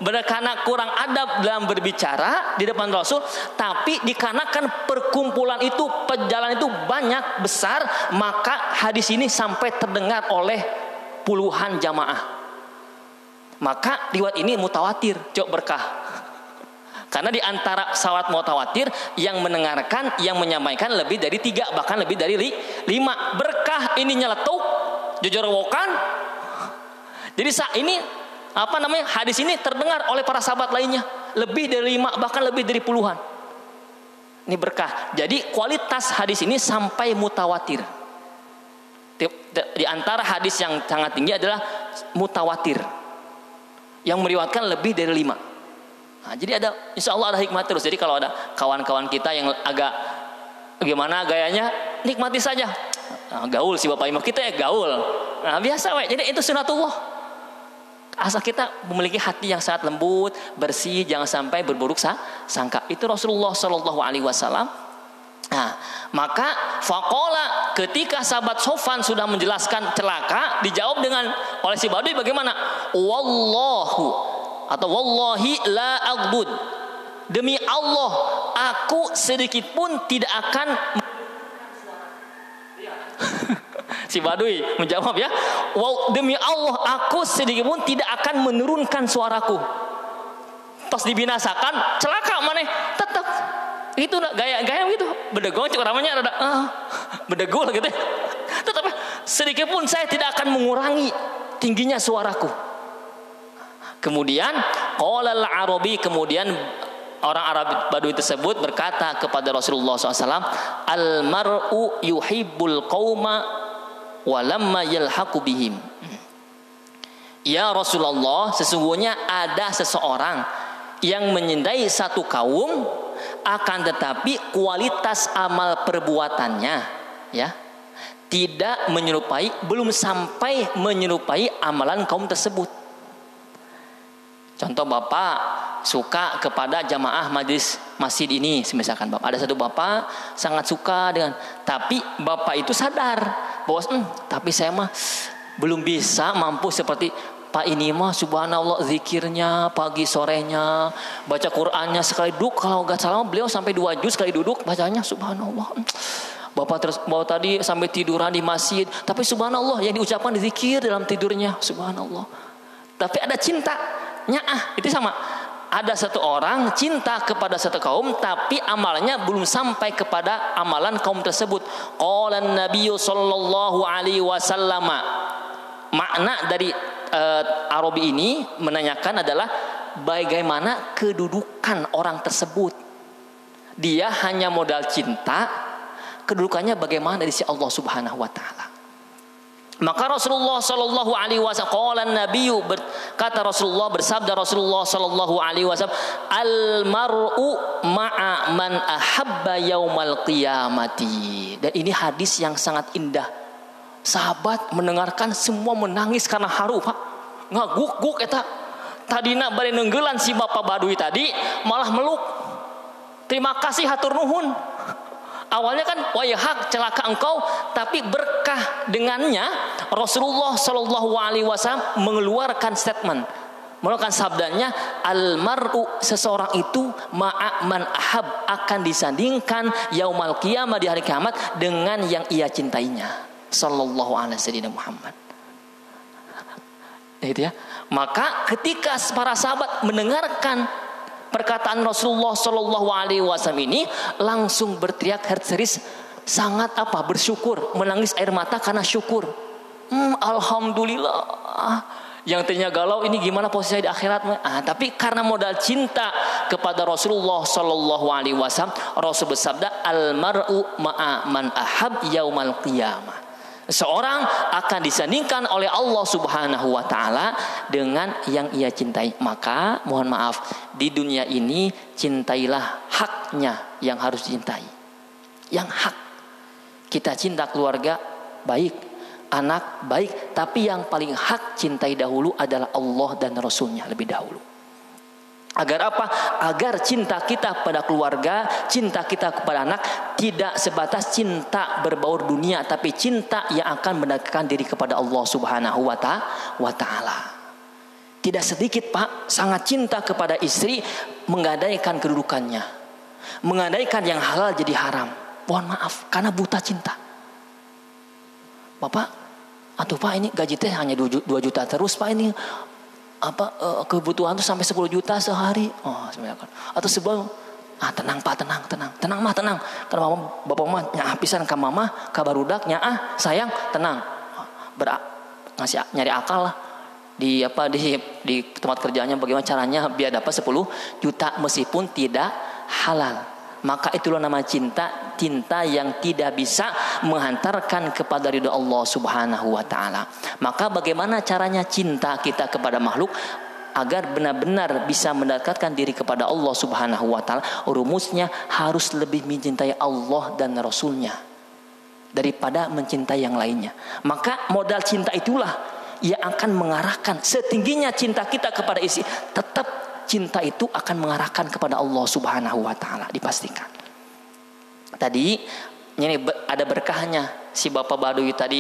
Karena kurang adab dalam berbicara di depan Rasul, tapi dikarenakan perkumpulan itu, perjalanan itu banyak besar, maka hadis ini sampai terdengar oleh puluhan jamaah. Maka riwayat ini mutawatir, cok berkah. Karena di antara sahabat mutawatir yang mendengarkan, yang menyampaikan lebih dari 3, bahkan lebih dari 5. Berkah ini nyeletuk, jojorowokan. Jadi saat ini hadis ini terdengar oleh para sahabat lainnya. lebih dari 5, bahkan lebih dari puluhan. Ini berkah. Jadi kualitas hadis ini sampai mutawatir. Di antara hadis yang sangat tinggi adalah mutawatir, yang meriwayatkan lebih dari 5. Nah, jadi ada, insya Allah ada hikmah terus. Jadi kalau ada kawan-kawan kita yang agak gimana gayanya, nikmati saja. Nah, gaul si Bapak Imam kita ya gaul. Nah, biasa we. Jadi itu sunatullah. Asal kita memiliki hati yang sangat lembut, bersih, jangan sampai berburuk sangka. Itu Rasulullah Shallallahu Alaihi Wasallam. Nah, maka faqala, ketika sahabat Sofan sudah menjelaskan celaka, dijawab dengan oleh si Badui bagaimana? Wallahu atau wallahi la aghdud. Demi Allah, aku sedikit pun tidak akan si Badui menjawab ya, demi Allah aku sedikit pun tidak akan menurunkan suaraku. Tos dibinasakan, celaka maneh tetap. Itu gaya-gaya gitu. Bedegol cek namanya ada bedegol gitu. Tetap sedikit pun saya tidak akan mengurangi tingginya suaraku. Kemudian qala al-Arabi, kemudian orang Arab Badui tersebut berkata kepada Rasulullah SAW, al-mar'u yuhibbul qauma walamma yalhaqu bihim. Ya Rasulullah, sesungguhnya ada seseorang yang menyintai satu kaum, akan tetapi kualitas amal perbuatannya ya tidak menyerupai, belum sampai menyerupai amalan kaum tersebut. Contoh, Bapak suka kepada jamaah majlis masjid ini, misalkan Bapak, ada satu Bapak sangat suka dengan, tapi Bapak itu sadar bahwa tapi saya mah belum bisa mampu seperti Pak ini mah, subhanallah, zikirnya pagi sorenya, baca Qur'annya sekali duduk, kalau nggak salah beliau sampai 2 juz sekali duduk bacanya, subhanallah. Bapak tadi sampai tiduran di masjid, tapi subhanallah yang diucapkan zikir dalam tidurnya, subhanallah. Tapi ada cintanya, itu sama. Ada satu orang cinta kepada satu kaum, tapi amalnya belum sampai kepada amalan kaum tersebut. Qala an-nabiyyu sallallahu alaihi wasallam. Makna dari Arabi ini menanyakan adalah bagaimana kedudukan orang tersebut. Dia hanya modal cinta, kedudukannya bagaimana di sisi Allah Subhanahu wa taala. Maka Rasulullah sallallahu alaihi wasallam, qala an-nabiyyu, kata Rasulullah, bersabda Rasulullah sallallahu alaihi wasallam, al-mar'u ma'a man ahabba yaumal qiyamati. Dan ini hadis yang sangat indah. Sahabat mendengarkan semua menangis karena haru, Pak. Ngaguk-guk eta. Tadina bari nenggelan si Bapak Badui tadi malah meluk. Terima kasih, hatur nuhun. Awalnya kan wayahak, celaka engkau, tapi berkah dengannya Rasulullah Shallallahu Alaihi Wasallam mengeluarkan statement, mengeluarkan sabdanya, al-mar'u, seseorang itu ma'a man ahab, akan disandingkan yaumal qiyamah, di hari kiamat, dengan yang ia cintainya. Sallallahu alaihi wasallam Muhammad. Itu ya. Maka ketika para sahabat mendengarkan perkataan Rasulullah Sallallahu alaihi wasallam ini, langsung berteriak histeris, sangat bersyukur, menangis air mata karena syukur. Alhamdulillah. Yang tadinya galau, ini gimana posisi di akhirat? Tapi karena modal cinta kepada Rasulullah Sallallahu alaihi wasallam, Rasul bersabda, al-mar'u ma'a man ahab yaumal qiyamah. Seorang akan disandingkan oleh Allah Subhanahu wa taala dengan yang ia cintai. Maka mohon maaf, di dunia ini cintailah haknya yang harus dicintai. Yang hak. Kita cinta keluarga baik, anak baik, tapi yang paling hak cintai dahulu adalah Allah dan Rasulnya lebih dahulu. Agar apa? Agar cinta kita pada keluarga, cinta kita kepada anak tidak sebatas cinta berbaur dunia, tapi cinta yang akan mendekatkan diri kepada Allah Subhanahu wa taala. Tidak sedikit, Pak, sangat cinta kepada istri, menggadaikan kedudukannya, menggadaikan yang halal jadi haram. Mohon maaf, karena buta cinta. Bapak, Pak, ini gaji teh hanya 2 juta terus, Pak, ini kebutuhan tuh sampai 10 juta sehari. Atau sebelum tenang Pak, tenang mah, tenang. Karena bapak mah nyapisan ka mama, ka barudak, sayang, tenang. Ngasih nyari akal lah. di tempat kerjanya bagaimana caranya biar dapat 10 juta meskipun tidak halal. Maka itulah nama cinta yang tidak bisa menghantarkan kepada ridha Allah Subhanahu wa taala. Maka bagaimana caranya cinta kita kepada makhluk agar benar-benar bisa mendekatkan diri kepada Allah Subhanahu wa taala? Rumusnya harus lebih mencintai Allah dan Rasulnya daripada mencintai yang lainnya. Maka modal cinta itulah yang akan mengarahkan, setingginya cinta kita kepada istri, tetap cinta itu akan mengarahkan kepada Allah Subhanahu wa taala, dipastikan. Tadi ini ada berkahnya, si Bapak Baduy tadi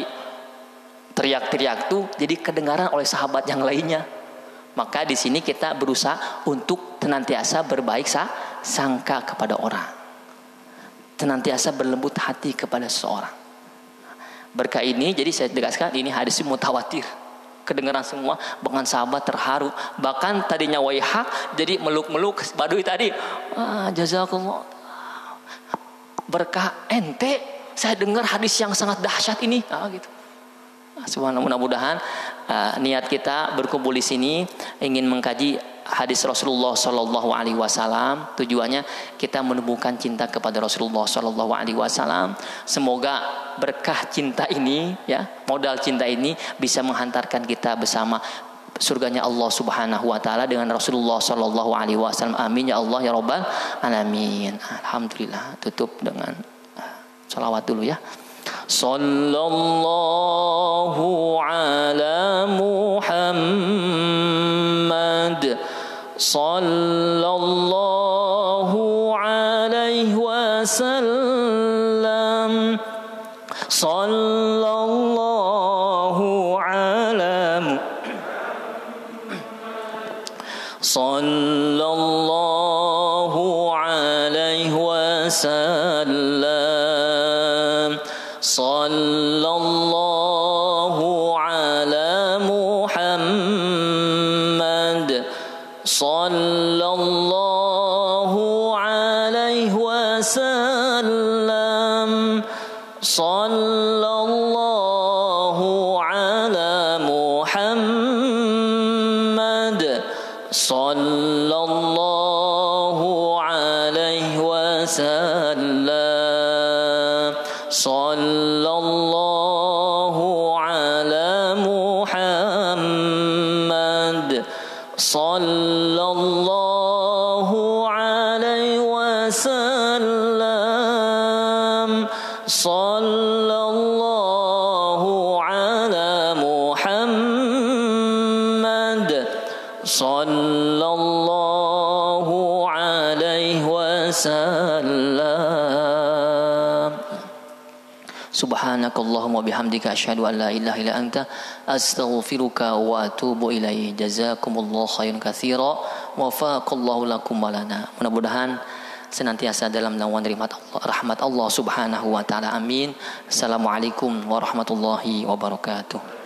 teriak-teriak tuh jadi kedengaran oleh sahabat yang lainnya. Maka di sini kita berusaha untuk senantiasa berbaik sangka kepada orang. Senantiasa berlembut hati kepada seseorang. Berkah ini jadi saya tegaskan ini hadis mutawatir. Kedengaran semua, bahkan sahabat terharu. Bahkan tadinya waihak jadi meluk-meluk Baduy tadi. Jazakallah. Berkah ente saya dengar hadis yang sangat dahsyat ini. Gitu. Subhanallah, mudah-mudahan niat kita berkumpul di sini ingin mengkaji hadis Rasulullah Sallallahu Alaihi Wasallam. Tujuannya kita menemukan cinta kepada Rasulullah Sallallahu Alaihi Wasallam. Semoga berkah cinta ini, ya, modal cinta ini bisa menghantarkan kita bersama surganya Allah Subhanahu Wa Taala dengan Rasulullah Sallallahu Alaihi Wasallam. Amin ya Allah ya Rabbal Alamin. Alhamdulillah. Tutup dengan salawat dulu ya. Sallallahu ala Muhammad. Sallallahu alaihi wasallam. Sallallahu ala Sallallahu alaihi wasallam. Sallallahu ala Muhammad. Sallallahu alaihi wasallam. Sallallahu ala Muhammad. Sallallahu alaihi wasallam. Sallallahu ala Muhammad. Sallallahu alaihi wasallam. Sallallahu ala Muhammad. Sallallahu alaihi wasallam. Subhanakallahumma bihamdika asyhadu an la ilaha illa anta astaghfiruka wa atubu ilaik. Jazakumullahu khairan katsira wa faqallahu lakum wa lana. Mudah-mudahan senantiasa dalam naungan rahmat Allah Subhanahu wa taala. Amin. Assalamualaikum warahmatullahi wabarakatuh.